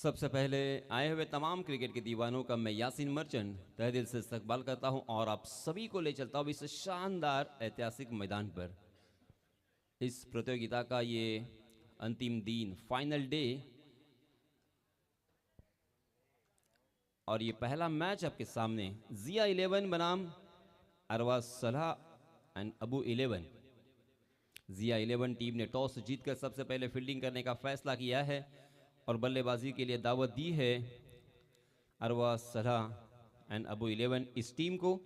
सबसे पहले आए हुए तमाम क्रिकेट के दीवानों का मैं यासीन मर्चेंट तहे दिल से इस्तकबाल करता हूं और आप सभी को ले चलता हूं इस शानदार ऐतिहासिक मैदान पर। इस प्रतियोगिता का ये अंतिम दिन, फाइनल डे, और ये पहला मैच आपके सामने जिया 11 बनाम अरवा सलाह एंड अबू 11। जिया 11 टीम ने टॉस जीतकर सबसे पहले फील्डिंग करने का फैसला किया है और बल्लेबाजी के लिए दावत दी है अरवा सलाह एंड अबू 11 इस टीम को।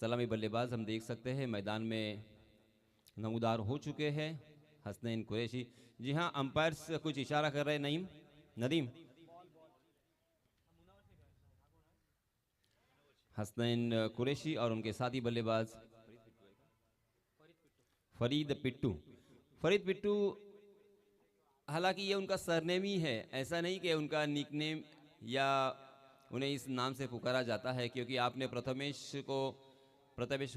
सलामी बल्लेबाज हम देख सकते हैं मैदान में नमूदार हो चुके हैं, हसनैन कुरैशी। जी हाँ, अंपायर्स कुछ इशारा कर रहे हैं। नदीम हसनैन कुरैशी और उनके साथी बल्लेबाज फरीद पिट्टू। फरीद पिट्टू, हालांकि ये उनका सरनेम ही है, ऐसा नहीं कि उनका निकनेम या उन्हें इस नाम से पुकारा जाता है, क्योंकि आपने प्रथमेश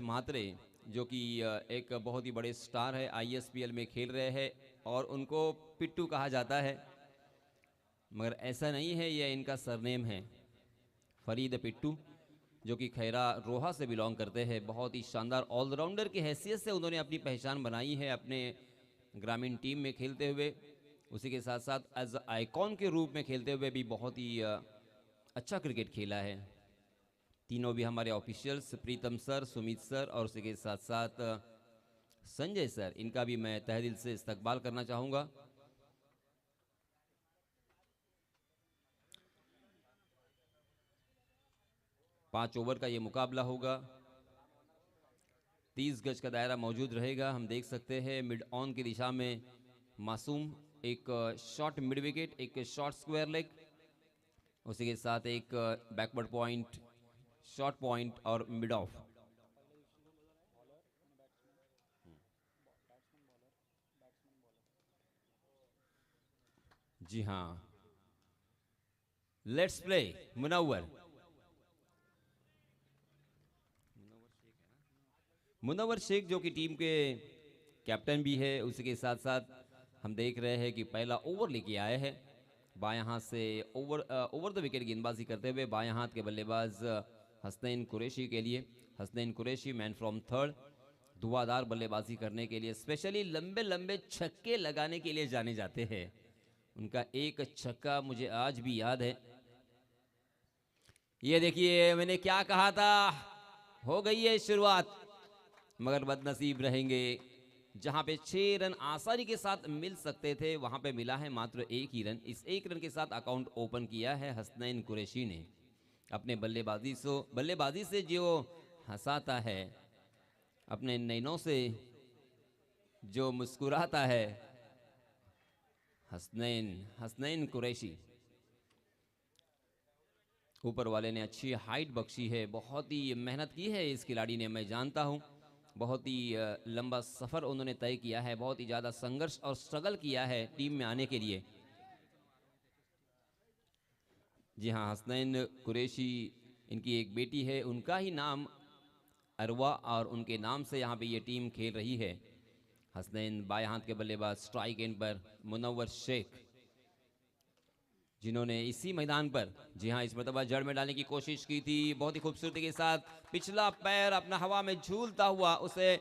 म्हात्रे जो कि एक बहुत ही बड़े स्टार है, ISPL में खेल रहे हैं और उनको पिट्टू कहा जाता है, मगर ऐसा नहीं है, यह इनका सरनेम है फरीद पिट्टू, जो कि खैरा रोहा से बिलोंग करते हैं। बहुत ही शानदार ऑलराउंडर की हैसियत से उन्होंने अपनी पहचान बनाई है अपने ग्रामीण टीम में खेलते हुए। उसी के साथ साथ एज आइकॉन के रूप में खेलते हुए भी बहुत ही अच्छा क्रिकेट खेला है। तीनों भी हमारे ऑफिशियल्स, प्रीतम सर, सुमित सर और उसी के साथ साथ संजय सर, इनका भी मैं तहे दिल से इस्तकबाल करना चाहूँगा। पाँच ओवर का ये मुकाबला होगा, 30 गज का दायरा मौजूद रहेगा। हम देख सकते हैं मिड ऑन की दिशा में मासूम, एक शॉर्ट मिड विकेट, एक शॉर्ट स्क्वायर लेग, उसी के साथ एक बैकवर्ड पॉइंट, शॉर्ट पॉइंट और मिड ऑफ। जी हाँ, लेट्स प्ले मुनव्वर शेख जो कि टीम के कैप्टन भी है। उसी के साथ साथ हम देख रहे हैं कि पहला ओवर लेके आए हैं बाएं हाथ से, ओवर द विकेट गेंदबाजी करते हुए बाएं हाथ के बल्लेबाज हसनैन कुरैशी के लिए। Hasnain Qureshi man from third, धुआंधार बल्लेबाजी करने के लिए, स्पेशली लंबे लंबे छक्के लगाने के लिए जाने जाते हैं। उनका एक छक्का मुझे आज भी याद है। ये देखिए, मैंने क्या कहा था, हो गई है शुरुआत, मगर बदनसीब रहेंगे। जहां पे 6 रन आसानी के साथ मिल सकते थे, वहां पे मिला है मात्र 1 ही रन। इस 1 रन के साथ अकाउंट ओपन किया है हसनैन कुरैशी ने। अपने बल्लेबाजी से जो हंसाता है, अपने नैनों से जो मुस्कुराता है, हसनैन कुरैशी। ऊपर वाले ने अच्छी हाइट बख्शी है, बहुत ही मेहनत की है इस खिलाड़ी ने, मैं जानता हूं। बहुत ही लंबा सफ़र उन्होंने तय किया है, बहुत ही ज़्यादा संघर्ष और स्ट्रगल किया है टीम में आने के लिए। जी हाँ, हसनैन कुरैशी, इनकी एक बेटी है, उनका ही नाम अरवा, और उनके नाम से यहाँ पे ये टीम खेल रही है। हसनैन बाएं हाथ के बल्लेबाज, स्ट्राइक एंड पर मुनव्वर शेख, जिन्होंने इसी मैदान पर, जी हाँ, इस मरतबा जड़ में डालने की कोशिश की थी, बहुत ही खूबसूरती के साथ पिछला पैर अपना हवा में झूलता हुआ उसे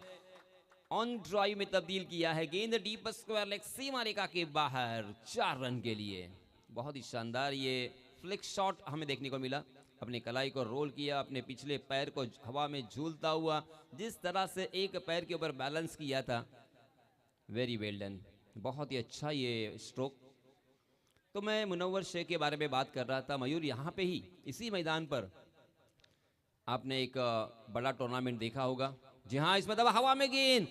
ऑन ड्राइव में तब्दील किया है। गेंद डीप स्क्वायर लेग सीमा रेखा के बाहर, 4 रन के लिए। बहुत ही शानदार ये फ्लिक शॉट हमें देखने को मिला। अपनी कलाई को रोल किया, अपने पिछले पैर को हवा में झूलता हुआ, जिस तरह से एक पैर के ऊपर बैलेंस किया था, वेरी वेल डन, बहुत ही अच्छा ये स्ट्रोक। तो मैं मुनव्वर शेख के बारे में बात कर रहा था मयूर। यहाँ पे ही इसी मैदान पर आपने एक बड़ा टूर्नामेंट देखा होगा। जी हाँ, इस मतलब हवा में गेंद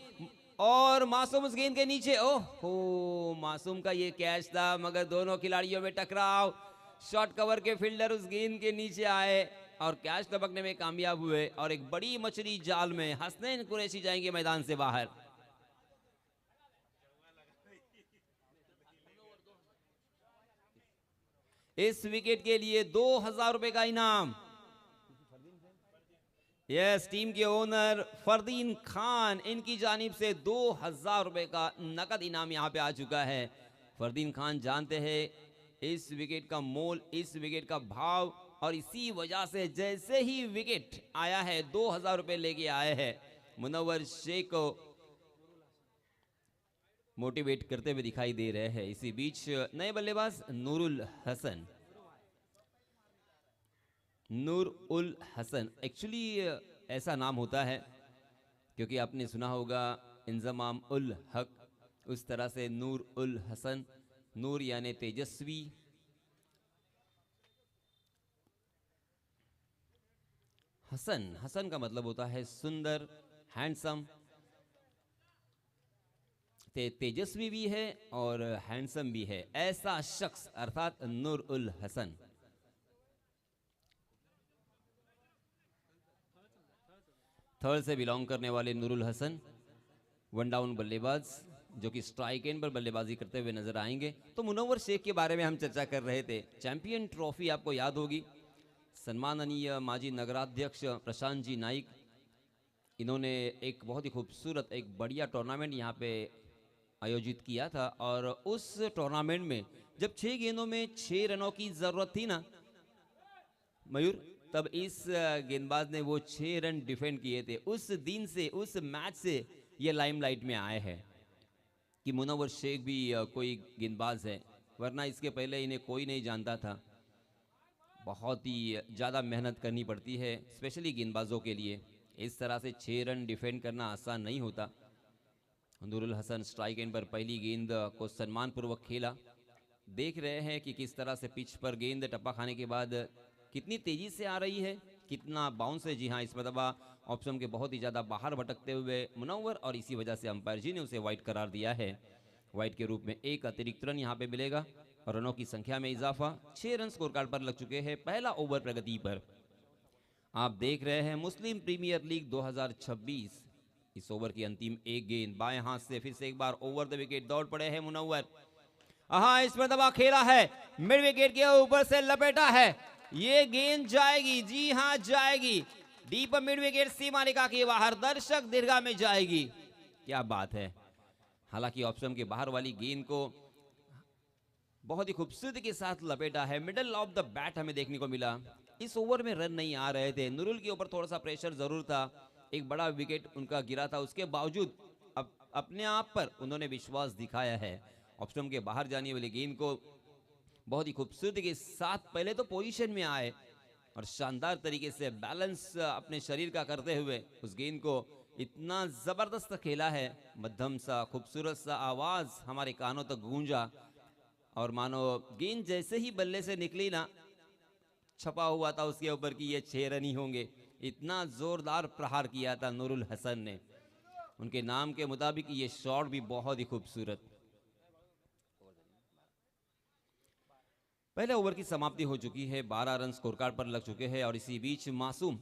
और मासूम उस गेंद के नीचे, ओहो, मासूम का ये कैच था, मगर दोनों खिलाड़ियों में टकराव, शॉर्ट कवर के फील्डर उस गेंद के नीचे आए और कैच टपकने में कामयाब हुए, और एक बड़ी मछली जाल में हसनैन कुरैशी जाएंगे मैदान से बाहर। इस विकेट के लिए 2000 रुपए का इनाम। यस, टीम के ओनर फरदीन खान, इनकी जानिब से 2000 रुपए का नकद इनाम यहां पे आ चुका है। फरदीन खान जानते हैं इस विकेट का मोल, इस विकेट का भाव, और इसी वजह से जैसे ही विकेट आया है 2000 रुपए लेके आए हैं मुनव्वर शेख को मोटिवेट करते हुए दिखाई दे रहे हैं। इसी बीच नए बल्लेबाज नूरुल हसन, नूर उल हसन, एक्चुअली ऐसा नाम होता है क्योंकि आपने सुना होगा इंजमाम उल हक, उस तरह से नूर उल हसन, नूर यानी तेजस्वी, हसन, हसन का मतलब होता है सुंदर, हैंडसम। तेजस्वी भी है और हैंडसम भी है, ऐसा शख्स अर्थात नूर उल हसन। थर्ड से बिलोंग करने वाले नूरुल हसन वन डाउन बल्लेबाज जो कि स्ट्राइक एंड पर बल्लेबाजी करते हुए नजर आएंगे। तो मुनव्वर शेख के बारे में हम चर्चा कर रहे थे। चैंपियन ट्रॉफी आपको याद होगी, सम्माननीय माजी नगराध्यक्ष प्रशांत जी नाइक, इन्होंने एक बहुत ही खूबसूरत एक बढ़िया टूर्नामेंट यहाँ पे आयोजित किया था, और उस टूर्नामेंट में जब 6 गेंदों में 6 रनों की जरूरत थी ना मयूर, तब इस गेंदबाज ने वो 6 रन डिफेंड किए थे। उस दिन से, उस मैच से ये लाइमलाइट में आए हैं कि मुनव्वर शेख भी कोई गेंदबाज है, वरना इसके पहले इन्हें कोई नहीं जानता था। बहुत ही ज़्यादा मेहनत करनी पड़ती है स्पेशली गेंदबाजों के लिए, इस तरह से 6 रन डिफेंड करना आसान नहीं होता। नूरुल हसन स्ट्राइक एंड पर पहली गेंद को सम्मानपूर्वक खेला। देख रहे हैं कि किस तरह से पिच पर गेंद टप्पा खाने के बाद कितनी तेजी से आ रही है, कितना बाउंस है। जी हाँ, इस मरतबा ऑप्शन के बहुत ही ज़्यादा बाहर भटकते हुए मुनव्वर, और इसी वजह से अंपायर जी ने उसे वाइड करार दिया है। वाइड के रूप में एक अतिरिक्त रन यहाँ पे मिलेगा और रनों की संख्या में इजाफा। 6 रन स्कोर कार्ड पर लग चुके हैं। पहला ओवर प्रगति पर। आप देख रहे हैं मुस्लिम प्रीमियर लीग 2026। इस ओवर की अंतिम एक गेंद बाएं हाथ से फिर से एक बार ओवर द विकेट दौड़ पड़े हैं मुनव्वर। हाँ, इस मरतबा खेला है, मिड विकेट के ऊपर से लपेटा है, ये गेंद जाएगी। जी हाँ, जाएगी डीप मिड विकेट सीमारेखा के बाहर, दर्शक दीर्घा में जाएगी। क्या बात है। हालांकि ऑप्शन के बाहर वाली गेंद को बहुत ही खूबसूरती के साथ लपेटा है, मिडल ऑफ द बैट हमें देखने को मिला। इस ओवर में रन नहीं आ रहे थे, नुरुल के ऊपर थोड़ा सा प्रेशर जरूर था, एक बड़ा विकेट उनका गिरा था, उसके बावजूद अपने आप पर उन्होंने विश्वास दिखाया है। ऑप्शन के बाहर जाने वाली गेंद को बहुत ही खूबसूरती के साथ पहले तो पोजीशन में आए और शानदार तरीके से बैलेंस अपने शरीर का करते हुए उस गेंद को इतना जबरदस्त खेला है। मध्यम सा खूबसूरत सा आवाज हमारे कानों तक गूंजा, और मानो गेंद जैसे ही बल्ले से निकली ना, छपा हुआ था उसके ऊपर कि ये 6 रन ही होंगे। इतना जोरदार प्रहार किया था नूरुल हसन ने। उनके नाम के मुताबिक ये शॉट भी बहुत ही खूबसूरत। पहले ओवर की समाप्ति हो चुकी है, 12 रन स्कोर कार्ड पर लग चुके हैं, और इसी बीच मासूम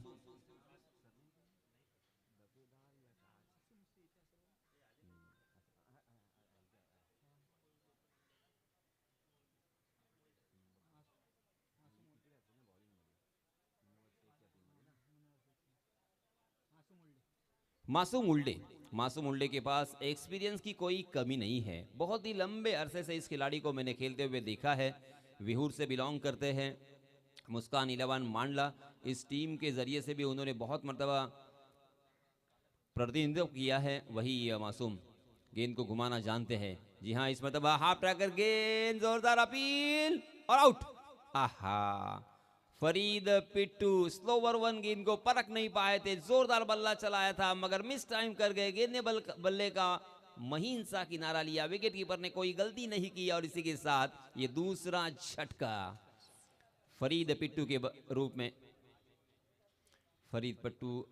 मासूम उल्डे के पास एक्सपीरियंस की कोई कमी नहीं है। बहुत ही लंबे अरसे से इस खिलाड़ी को मैंने खेलते हुए देखा है। विहूर से बिलोंग करते हैं, मुस्कान 11 मांडला, इस टीम के जरिए से भी उन्होंने बहुत मर्तबा प्रतिनिधित्व किया है। वही मासूम गेंद को घुमाना जानते हैं। जी हाँ, इस मर्तबा हाफ ट्रैकर गेंद, जोरदार अपील और आउट। आहा, फरीद पिट्टू स्लोवर वन गेंद को परख नहीं पाए थे, जोरदार बल्ला चलाया था मगर मिस टाइम कर गए। गेंद ने बल्ले का महीन सा किनारा लिया, विकेट कीपर ने कोई गलती नहीं की, और इसी के साथ ये दूसरा झटका फरीद पिट्टू के रूप में। फरीद पिट्टू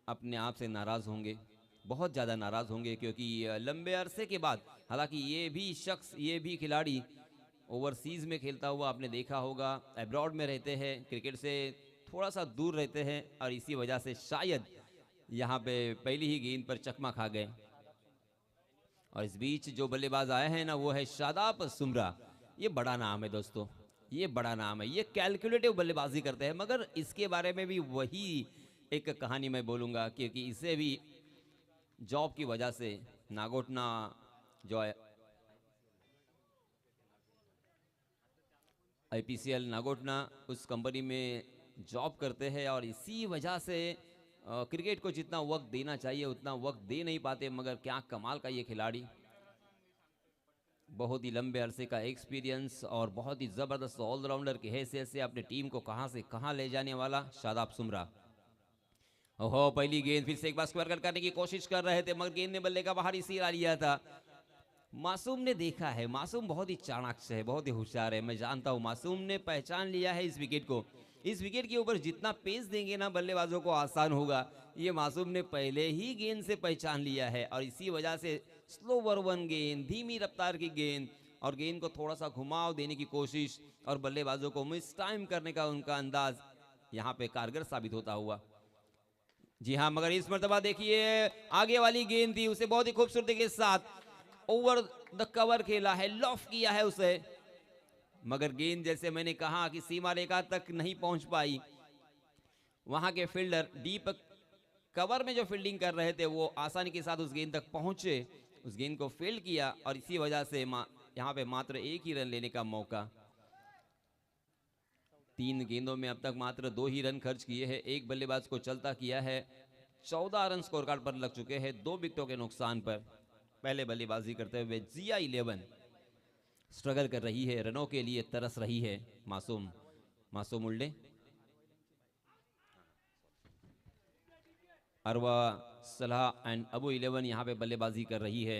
अपने आप से नाराज होंगे, बहुत ज्यादा नाराज होंगे, क्योंकि लंबे अरसे के बाद, हालांकि ये भी शख्स, ये भी खिलाड़ी ओवरसीज में खेलता हुआ आपने देखा होगा, अब्रॉड में रहते हैं, क्रिकेट से थोड़ा सा दूर रहते हैं, और इसी वजह से शायद यहाँ पे पहली ही गेंद पर चकमा खा गए। और इस बीच जो बल्लेबाज आए हैं ना, वो है शादाब सुमरा। ये बड़ा नाम है दोस्तों, ये बड़ा नाम है, ये कैलकुलेटिव बल्लेबाजी करते हैं, मगर इसके बारे में भी वही एक कहानी मैं बोलूँगा, क्योंकि इसे भी जॉब की वजह से नागोटना जो है IPCL नागोटना उस कंपनी में जॉब करते हैं और इसी वजह से क्रिकेट को जितना वक्त देना चाहिए उतना वक्त दे नहीं पाते, मगर क्या कमाल का ये खिलाड़ी, बहुत ही लंबे अरसे का एक्सपीरियंस और बहुत ही ज़बरदस्त ऑलराउंडर की हैसियत से अपने टीम को कहां से कहां ले जाने वाला शादाब सुमरा। ओहो, पहली गेंद फिर से एक बार स्क्वायर कट करने की कोशिश कर रहे थे, मगर गेंद ने बल्ले का बाहरी सिरा लिया था। मासूम ने देखा है, मासूम बहुत ही चाणाक्य है, बहुत ही होशियार है, मैं जानता हूं मासूम ने पहचान लिया है इस विकेट को। इस विकेट के ऊपर जितना पेस देंगे ना बल्लेबाजों को आसान होगा, ये मासूम ने पहले ही गेंद से पहचान लिया है और इसी वजह से स्लोवर वन गेंद, धीमी रफ्तार की गेंद और गेंद को थोड़ा सा घुमाव देने की कोशिश और बल्लेबाजों को मिस टाइम करने का उनका अंदाज यहाँ पे कारगर साबित होता हुआ। जी हाँ, मगर इस मर्तबा देखिए आगे वाली गेंद थी, उसे बहुत ही खूबसूरती के साथ ओवर द कवर खेला है, लॉफ किया है उसे, मगर गेंद जैसे मैंने कहा कि सीमा रेखा तक नहीं पहुंच पाई। वहां के फील्डर डीप कवर में जो फील्डिंग कर रहे थे वो आसानी के साथ उस गेंद तक पहुंचे, उस गेंद को फील्ड किया और इसी वजह से यहां पे मात्र एक ही रन लेने का मौका। 3 गेंदों में अब तक मात्र 2 ही रन खर्च किए हैं, एक बल्लेबाज को चलता किया है, 14 रन स्कोर कार्ड पर लग चुके हैं 2 विकेटों के नुकसान पर। पहले बल्लेबाजी करते हुए जिया 11 स्ट्रगल कर रही है, रनों के लिए तरस रही है। मासूम उल्डे, अरवा सलाह एंड अबू 11 यहाँ पे बल्लेबाजी कर रही है,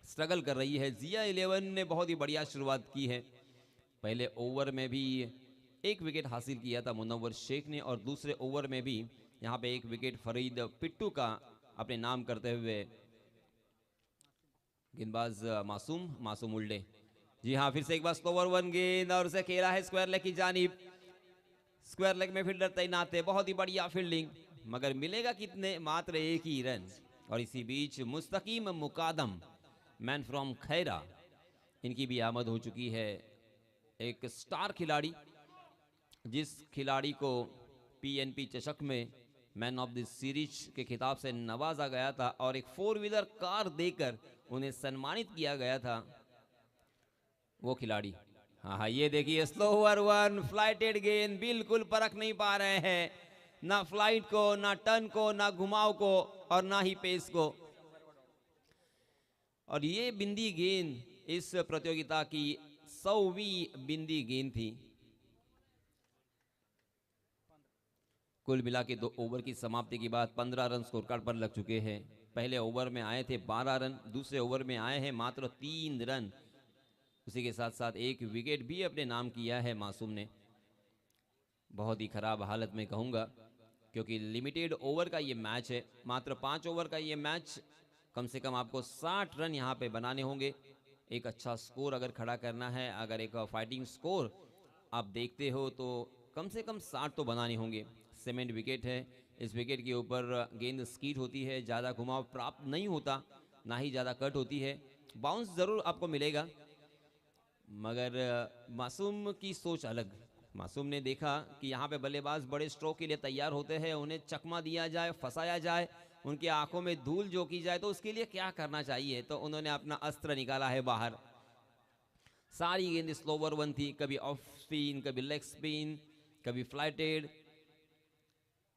स्ट्रगल कर रही है। जिया 11 ने बहुत ही बढ़िया शुरुआत की है, पहले ओवर में भी एक विकेट हासिल किया था मुनव्वर शेख ने और दूसरे ओवर में भी यहाँ पे एक विकेट फरीद पिट्टू का अपने नाम करते हुए गेंदबाज मासूम उल्डे। जी हाँ, फिर से एक बार स्लोवर वन गेंद और उसे खेला है स्क्वायर लेग की जानिब। स्क्वायर लेग में फील्डर तैनात है, बहुत ही बढ़िया फील्डिंग, मगर मिलेगा कितने, मात्र एक ही रन। और इसी बीच मुस्तकीम मुकादम मैन फ्रॉम खैरा, इनकी भी आमद हो चुकी है। एक स्टार खिलाड़ी, जिस खिलाड़ी को PNP चषक में मैन ऑफ द सीरीज के खिताब से नवाजा गया था और एक 4 व्हीलर कार देकर उन्हें सम्मानित किया गया था, वो खिलाड़ी। हाँ, ये देखिए स्लोवर वन फ्लाइटेड गेंद, बिल्कुल परख नहीं पा रहे हैं ना फ्लाइट को, ना टर्न को, ना घुमाव को और ना ही पेस को। और ये बिंदी गेंद इस प्रतियोगिता की 100वीं बिंदी गेंद थी। कुल मिला के 2 ओवर की समाप्ति के बाद 15 रन स्कोर कार्ड पर लग चुके हैं। पहले ओवर में आए थे 12 रन, दूसरे ओवर में आए हैं मात्र 3 रन। उसी के साथ साथ एक विकेट भी अपने नाम किया है मासूम ने। बहुत ही खराब हालत में कहूँगा, क्योंकि लिमिटेड ओवर का ये मैच है, मात्र 5 ओवर का ये मैच, कम से कम आपको 60 रन यहाँ पे बनाने होंगे। एक अच्छा स्कोर अगर खड़ा करना है, अगर एक फाइटिंग स्कोर आप देखते हो तो कम से कम 60 तो बनाने होंगे। सीमेंट विकेट है, इस विकेट के ऊपर गेंद स्कीड होती है, ज़्यादा घुमाव प्राप्त नहीं होता, ना ही ज़्यादा कट होती है। बाउंस ज़रूर आपको मिलेगा, मगर मासूम की सोच अलग। मासूम ने देखा कि यहाँ पे बल्लेबाज बड़े स्ट्रोक के लिए तैयार होते हैं, उन्हें चकमा दिया जाए, फंसाया जाए, उनकी आंखों में धूल झोंकी जाए, तो उसके लिए क्या करना चाहिए, तो उन्होंने अपना अस्त्र निकाला है बाहर। सारी गेंद स्लोवर वन थी, कभी ऑफ स्पिन, कभी लेग स्पिन, कभी फ्लाइटेड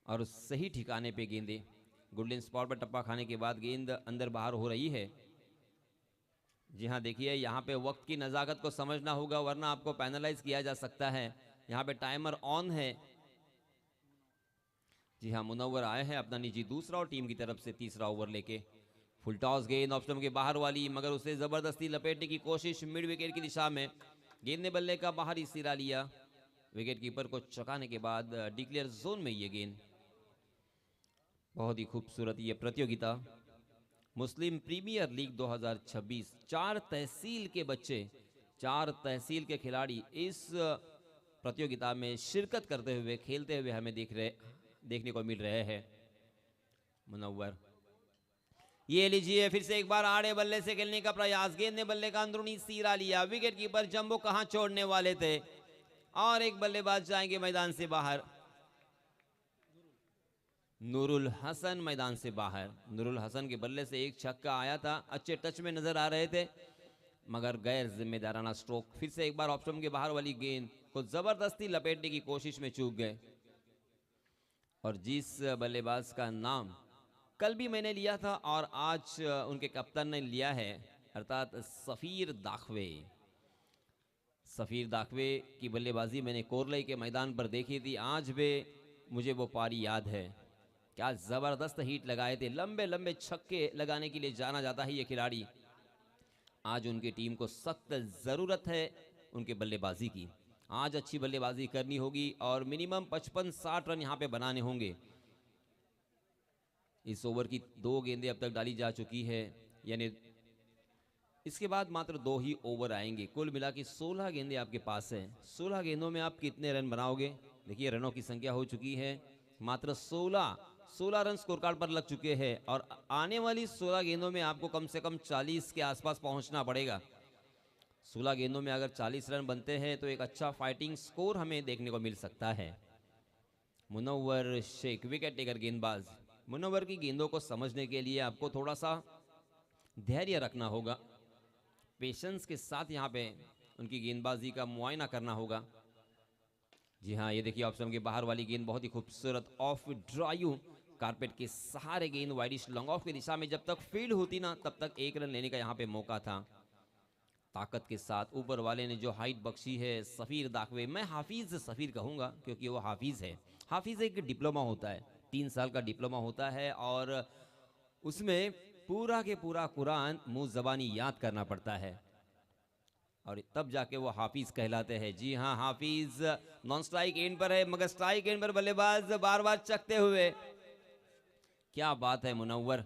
और सही ठिकाने पे गेंदे। गोल्डन स्पॉट पर टप्पा खाने के बाद गेंद अंदर बाहर हो रही है। जी हाँ, देखिए यहाँ पे वक्त की नज़ाकत को समझना होगा, वरना आपको पैनलाइज किया जा सकता है। यहाँ पे टाइमर ऑन है। जी हाँ, मुनव्वर आए हैं अपना निजी दूसरा और टीम की तरफ से तीसरा ओवर लेके। फुल टॉस गेंद ऑफ स्टंप के बाहर वाली, मगर उसे जबरदस्ती लपेटने की कोशिश मिड विकेट की दिशा में। गेंद ने बल्ले का बाहरी सिरा लिया, विकेट कीपर को चौंकाने के बाद डिक्लेयर जोन में ये गेंद। बहुत ही खूबसूरत ये प्रतियोगिता मुस्लिम प्रीमियर लीग 2026। 4 तहसील के बच्चे, 4 तहसील के खिलाड़ी इस प्रतियोगिता में शिरकत करते हुए, खेलते हुए हमें देखने को मिल रहे हैं। मुनव्वर, ये लीजिए फिर से एक बार आड़े बल्ले से खेलने का प्रयास, गेंद ने बल्ले का अंदरूनी सिरा लिया, विकेट कीपर जंबो कहां छोड़ने वाले थे और एक बल्लेबाज जाएंगे मैदान से बाहर। नूरुल हसन मैदान से बाहर। नूरुल हसन के बल्ले से एक छक्का आया था, अच्छे टच में नजर आ रहे थे, मगर गैर जिम्मेदाराना स्ट्रोक। फिर से एक बार ऑफ स्टंप के बाहर वाली गेंद को जबरदस्ती लपेटने की कोशिश में चूक गए। और जिस बल्लेबाज का नाम कल भी मैंने लिया था और आज उनके कप्तान ने लिया है, अर्थात सफीर दाखवे। सफीर दाखवे की बल्लेबाजी मैंने कोरलई के मैदान पर देखी थी, आज भी मुझे वो पारी याद है। क्या जबरदस्त हिट लगाए थे, लंबे लंबे छक्के लगाने के लिए जाना जाता है ये खिलाड़ी। आज उनकी टीम को सख्त जरूरत है उनके बल्लेबाजी की। आज अच्छी बल्लेबाजी करनी होगी और मिनिमम 55-60 रन यहां पे बनाने होंगे। इस ओवर की 2 गेंदें अब तक डाली जा चुकी है, यानी इसके बाद मात्र 2 ही ओवर आएंगे। कुल मिला के 16 गेंदें आपके पास हैं। 16 गेंदों में आप कितने रन बनाओगे? देखिए रनों की संख्या हो चुकी है मात्र 16 रन स्कोर कार्ड पर लग चुके हैं और आने वाली 16 गेंदों में आपको कम से कम 40 के आसपास पहुंचना पड़ेगा। 16 गेंदों में अगर 40 रन बनते हैं तो एक अच्छा फाइटिंग स्कोर हमें देखने को मिल सकता है। मुनव्वर शेख विकेट टेकर गेंदबाज। मुनव्वर की गेंदों को समझने के लिए आपको थोड़ा सा धैर्य रखना होगा, पेशेंस के साथ यहाँ पे उनकी गेंदबाजी का मुआयना करना होगा। जी हाँ, ये देखिए ऑप्शन के बाहर वाली गेंद बहुत ही खूबसूरत ऑफ ड्राइव, कारपेट के सहारे गेंद वाइडिश लॉन्ग ऑफ की दिशा में जब तक फील्ड होती ना तब तक 1 रन लेने का यहाँ पे मौका था। ताकत के साथ ऊपर वाले ने जो हाइट बख्शी है सफीर दाखवे, मैं हाफिज सफीर कहूँगा क्योंकि वो हाफिज है। हाफिज एक डिप्लोमा होता है, 3 साल का डिप्लोमा होता है और उसमें पूरा के पूरा कुरान मुंह जबानी याद करना पड़ता है और तब जाके वो हाफिज कहलाते हैं। जी हाँ, हाफिज नॉन स्ट्राइक एंड पर है मगर स्ट्राइक एंड पर बल्लेबाज बार बार चकते हुए। क्या बात है मुनव्वर।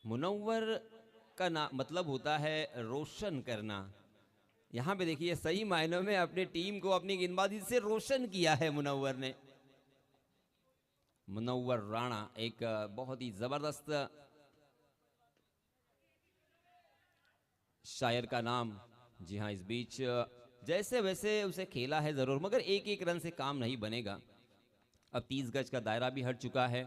मुनव्वर का मतलब होता है रोशन करना। यहां पे देखिए सही मायनों में अपनी टीम को अपनी गेंदबाजी से रोशन किया है मुनव्वर ने। मुनव्वर राणा एक बहुत ही जबरदस्त शायर का नाम। जी हाँ, इस बीच जैसे वैसे उसे खेला है जरूर मगर एक एक रन से काम नहीं बनेगा। अब 30 गज का दायरा भी हट चुका है।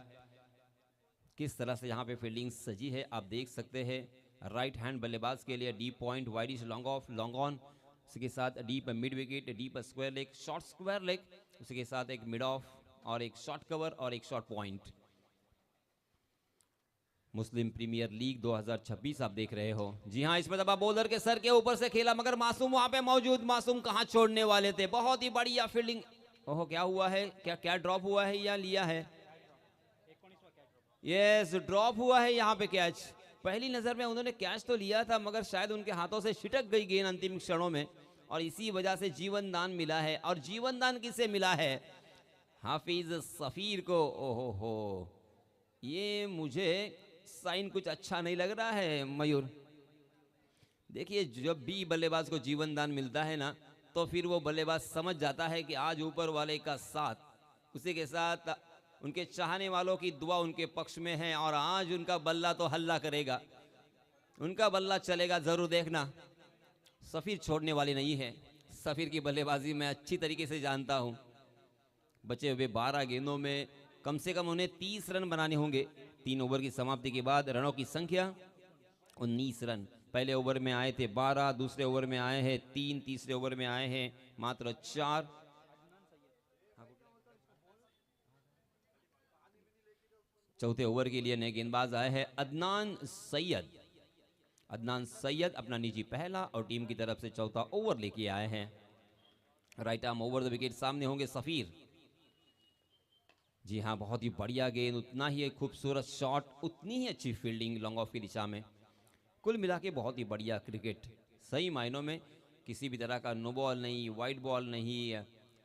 किस तरह से यहाँ पे फील्डिंग सजी है आप देख सकते हैं। राइट हैंड बल्लेबाज के लिए deep point, widish long off, long on, उसके साथ deep mid wicket, deep square leg, short square leg, उसके साथ एक मिड ऑफ और एक शॉर्ट कवर और एक शॉर्ट पॉइंट। मुस्लिम प्रीमियर लीग 2026 आप देख रहे हो। जी हाँ, इसमें दबा बॉलर के सर के ऊपर से खेला मगर मासूम वहां पे मौजूद। मासूम कहां छोड़ने वाले थे, बहुत ही बढ़िया फील्डिंग। ओहो, क्या हुआ है? क्या ड्रॉप हुआ है या लिया है? यस, ड्रॉप हुआ है यहाँ पे कैच। पहली नजर में उन्होंने कैच तो लिया था मगर शायद उनके हाथों से छिटक गई गेंद अंतिम क्षणों में और इसी वजह से जीवन दान मिला है। और जीवन दान किसे मिला है? हाफिज सफीर को। ओहो हो, ये मुझे साइन कुछ अच्छा नहीं लग रहा है मयूर। देखिए जब भी बल्लेबाज को जीवन दान मिलता है ना तो फिर वो बल्लेबाज समझ जाता है कि आज ऊपर वाले का साथ, उसी के साथ उनके चाहने वालों की दुआ उनके पक्ष में है और आज उनका बल्ला तो हल्ला करेगा, उनका बल्ला चलेगा जरूर देखना। सफीर छोड़ने वाली नहीं है। सफीर की बल्लेबाजी मैं अच्छी तरीके से जानता हूं। बचे हुए 12 गेंदों में कम से कम उन्हें 30 रन बनाने होंगे। 3 ओवर की समाप्ति के बाद रनों की संख्या 19 रन। पहले ओवर में आए थे 12, दूसरे ओवर में आए हैं 3, तीसरे ओवर में आए हैं मात्र 4। चौथे ओवर के लिए नए गेंदबाज आए हैं अदनान सैयद। अदनान सैयद अपना निजी पहला और टीम की तरफ से चौथा ओवर लेके आए हैं। Right arm over the wicket सामने होंगे सफीर। जी हाँ, बहुत ही बढ़िया गेंद, उतना ही एक खूबसूरत शॉट, उतनी ही अच्छी फील्डिंग लॉन्ग ऑफ की दिशा में। कुल मिला के बहुत ही बढ़िया क्रिकेट। सही मायनों में किसी भी तरह का नो बॉल नहीं, वाइड बॉल नहीं,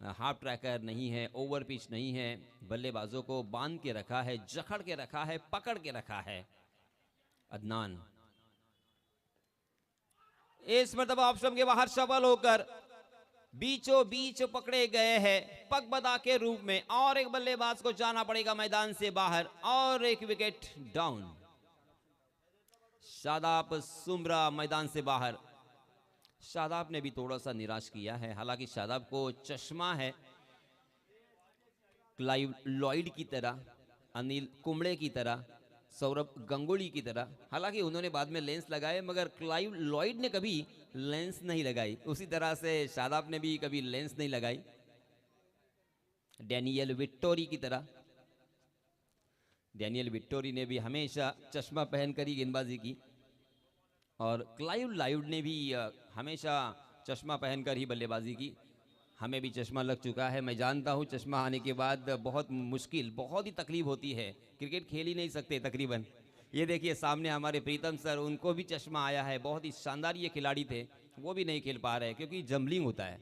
हाफ ट्रैकर नहीं है, ओवर पिच नहीं है। बल्लेबाजों को बांध के रखा है, जकड़ के रखा है, पकड़ के रखा है अदनान। इस मरतबा ऑप्शन के बाहर सफल होकर बीचों बीच पकड़े गए हैं पगबदा के रूप में और एक बल्लेबाज को जाना पड़ेगा मैदान से बाहर और एक विकेट डाउन। शादाब सुमरा मैदान से बाहर। शादाब ने भी थोड़ा सा निराश किया है, हालांकि शादाब को चश्मा है क्लाइव लॉयड की तरह, अनिल कुंबले की तरह। सौरभ गंगुली की तरह। हालांकि उन्होंने बाद में लेंस लगाए, मगर क्लाइव लॉयड ने कभी लेंस नहीं लगाई। उसी तरह से शादाब ने भी कभी लेंस नहीं लगाई। डैनियल विक्टोरी की तरह। डैनियल विक्टोरी ने भी हमेशा चश्मा पहनकर ही गेंदबाजी की, और क्लाइव लॉयड ने भी हमेशा चश्मा पहनकर ही बल्लेबाजी की। हमें भी चश्मा लग चुका है, मैं जानता हूँ। चश्मा आने के बाद बहुत मुश्किल, बहुत ही तकलीफ होती है। क्रिकेट खेल ही नहीं सकते तकरीबन। ये देखिए सामने हमारे प्रीतम सर, उनको भी चश्मा आया है। बहुत ही शानदार ये खिलाड़ी थे, वो भी नहीं खेल पा रहे क्योंकि जम्बलिंग होता है।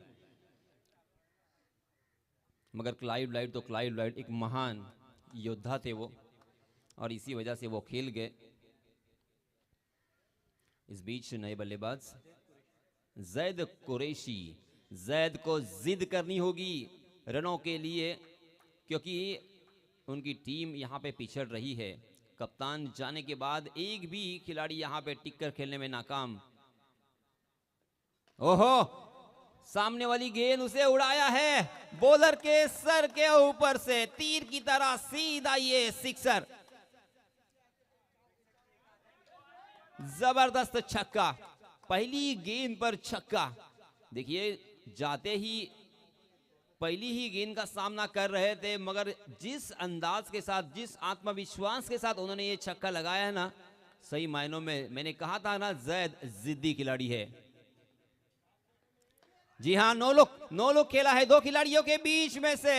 मगर क्लाइव लॉयड तो क्लाइव लॉयड एक महान योद्धा थे वो, और इसी वजह से वो खेल गए। इस बीच नए बल्लेबाज जैद कुरैशी। जैद को जिद करनी होगी रनों के लिए, क्योंकि उनकी टीम यहाँ पे पिछड़ रही है। कप्तान जाने के बाद एक भी खिलाड़ी यहाँ पे टिककर खेलने में नाकाम। ओहो, सामने वाली गेंद उसे उड़ाया है बॉलर के सर के ऊपर से, तीर की तरह सीधा ये सिक्सर। जबरदस्त छक्का, पहली गेंद पर छक्का। देखिए जाते ही पहली ही गेंद का सामना कर रहे थे, मगर जिस अंदाज के साथ, जिस आत्मविश्वास के साथ उन्होंने ये छक्का लगाया है ना, सही मायनों में मैंने कहा था ना, जैद जिद्दी खिलाड़ी है। जी हाँ, नो लुक खेला है दो खिलाड़ियों के बीच में से।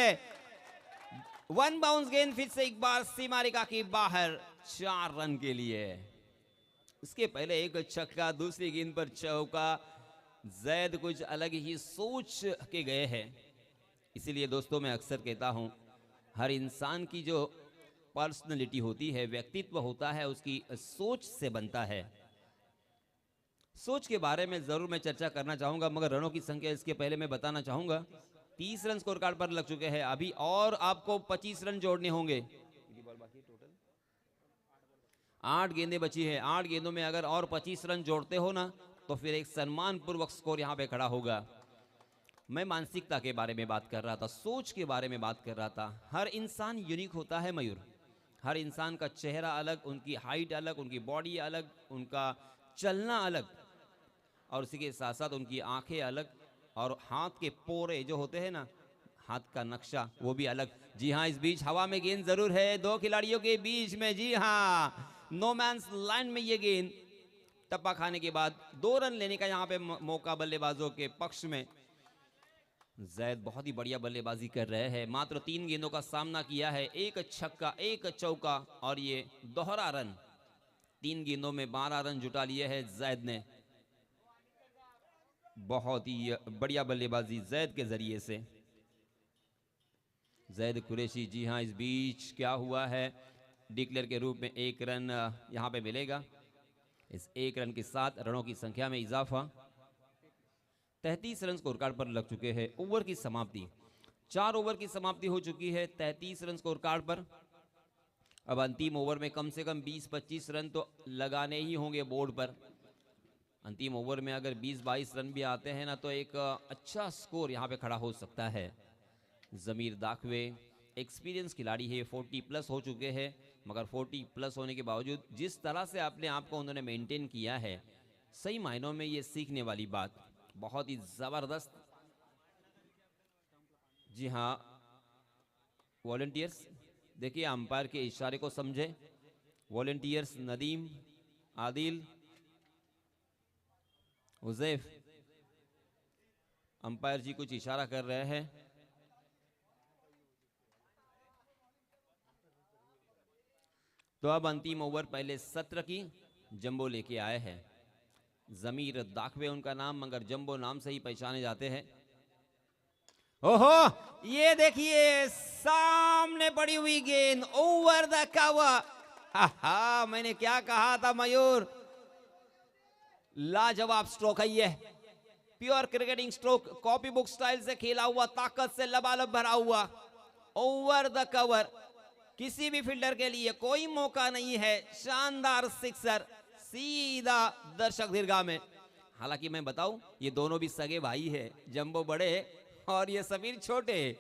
वन बाउंस गेंद फिर से एक बार सीमा रेखा के बाहर, 4 रन के लिए। इसके पहले एक छक्का, दूसरी गेंद पर चौका। जैद कुछ अलग ही सोच के गए हैं। इसीलिए दोस्तों मैं अक्सर कहता हूं, हर इंसान की जो पर्सनैलिटी होती है, व्यक्तित्व होता है, उसकी सोच से बनता है। सोच के बारे में जरूर मैं चर्चा करना चाहूंगा, मगर रनों की संख्या इसके पहले मैं बताना चाहूंगा। 30 रन स्कोर कार्ड पर लग चुके हैं अभी, और आपको 25 रन जोड़ने होंगे। 8 गेंदें बची है। 8 गेंदों में अगर और 25 रन जोड़ते हो ना, तो फिर एक सम्मान पूर्वक स्कोर यहां पे खड़ा होगा। मैं मानसिकता के बारे में बात कर रहा था, सोच के बारे में बात कर रहा था। हर इंसान यूनिक होता है मयूर। हर इंसान का चेहरा अलग, उनकी हाइट अलग, उनकी बॉडी अलग, उनका चलना अलग, और उसी के साथ साथ उनकी आंखें अलग, और हाथ के पोरे जो होते हैं ना, हाथ का नक्शा, वो भी अलग। जी हाँ, इस बीच हवा में गेंद जरूर है दो खिलाड़ियों के बीच में। जी हाँ, नो मैंस लैंड में ये गेंद टप्पा खाने के बाद 2 रन लेने का यहाँ पे मौका बल्लेबाजों के पक्ष में। जैद बहुत ही बढ़िया बल्लेबाजी कर रहे हैं। मात्र 3 गेंदों का सामना किया है, एक छक्का, एक चौका, और ये दोहरा रन। 3 गेंदों में 12 रन जुटा लिए हैं जैद ने। बहुत ही बढ़िया बल्लेबाजी जैद के जरिए से। जैद कुरैशी। जी हाँ, इस बीच क्या हुआ है, डिक्लेयर के रूप में 1 रन यहाँ पे मिलेगा। इस 1 रन के साथ रनों की संख्या में इजाफा। 33 रन स्कोर कार्ड पर लग चुके हैं। ओवर की समाप्ति, 4 ओवर की समाप्ति हो चुकी है 33 रन स्कोर कार्ड पर। अब अंतिम ओवर में कम से कम 20-25 रन तो लगाने ही होंगे बोर्ड पर। अंतिम ओवर में अगर 20-22 रन भी आते हैं ना, तो एक अच्छा स्कोर यहाँ पे खड़ा हो सकता है। जमीर दाखवे एक्सपीरियंस खिलाड़ी है, 40 प्लस हो चुके हैं, मगर 40 प्लस होने के बावजूद जिस तरह से अपने आप को उन्होंने मेंटेन किया है, सही मायनों में ये सीखने वाली बात, बहुत ही जबरदस्त। जी हाँ, वॉलंटियर्स देखिए, अंपायर के इशारे को समझे। वॉलंटियर्स नदीम, आदिल, उजैफ, अंपायर जी कुछ इशारा कर रहे हैं। तो अब अंतिम ओवर पहले सत्र की जंबो लेके आए हैं। जमीर दाखवे उनका नाम, मगर जंबो नाम से ही पहचाने जाते हैं। ओहो, ये देखिए सामने पड़ी हुई गेंद, ओवर द कवर। हा, मैंने क्या कहा था मयूर, लाजवाब स्ट्रोक है ये, pure cricketing stroke, copy book style से खेला हुआ, ताकत से लबालब भरा हुआ, ओवर द कवर। किसी भी फील्डर के लिए कोई मौका नहीं है, शानदार सिक्सर, सीधा दर्शक दीर्घा में। हालांकि मैं बताऊं, ये दोनों भी सगे भाई है, जंबो बड़े और ये समीर छोटे,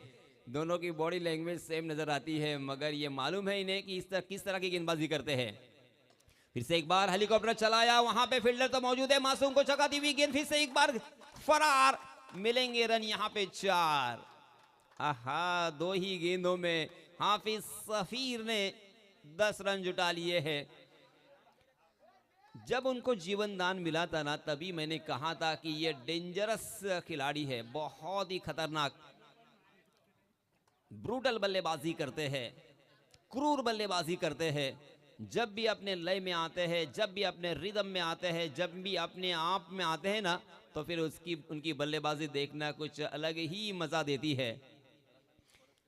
दोनों की बॉडी लैंग्वेज सेम नजर आती है, मगर ये मालूम है इन्हें कि किस तरह की गेंदबाजी करते हैं। फिर से एक बार हेलीकॉप्टर चलाया, वहां पे फील्डर तो मौजूद है, मासूम को चकाती हुई गेंद, फिर से एक बार फरार, मिलेंगे रन यहां पे 4। आहा, 2 ही गेंदों में हाफिज सफीर ने 10 रन जुटा लिए हैं। जब उनको जीवन दान मिला था ना, तभी मैंने कहा था कि ये डेंजरस खिलाड़ी है, बहुत ही खतरनाक, ब्रूटल बल्लेबाजी करते हैं, क्रूर बल्लेबाजी करते हैं। जब भी अपने लय में आते हैं, जब भी अपने रिदम में आते हैं, जब भी अपने आप में आते हैं ना, तो फिर उनकी बल्लेबाजी देखना कुछ अलग ही मजा देती है।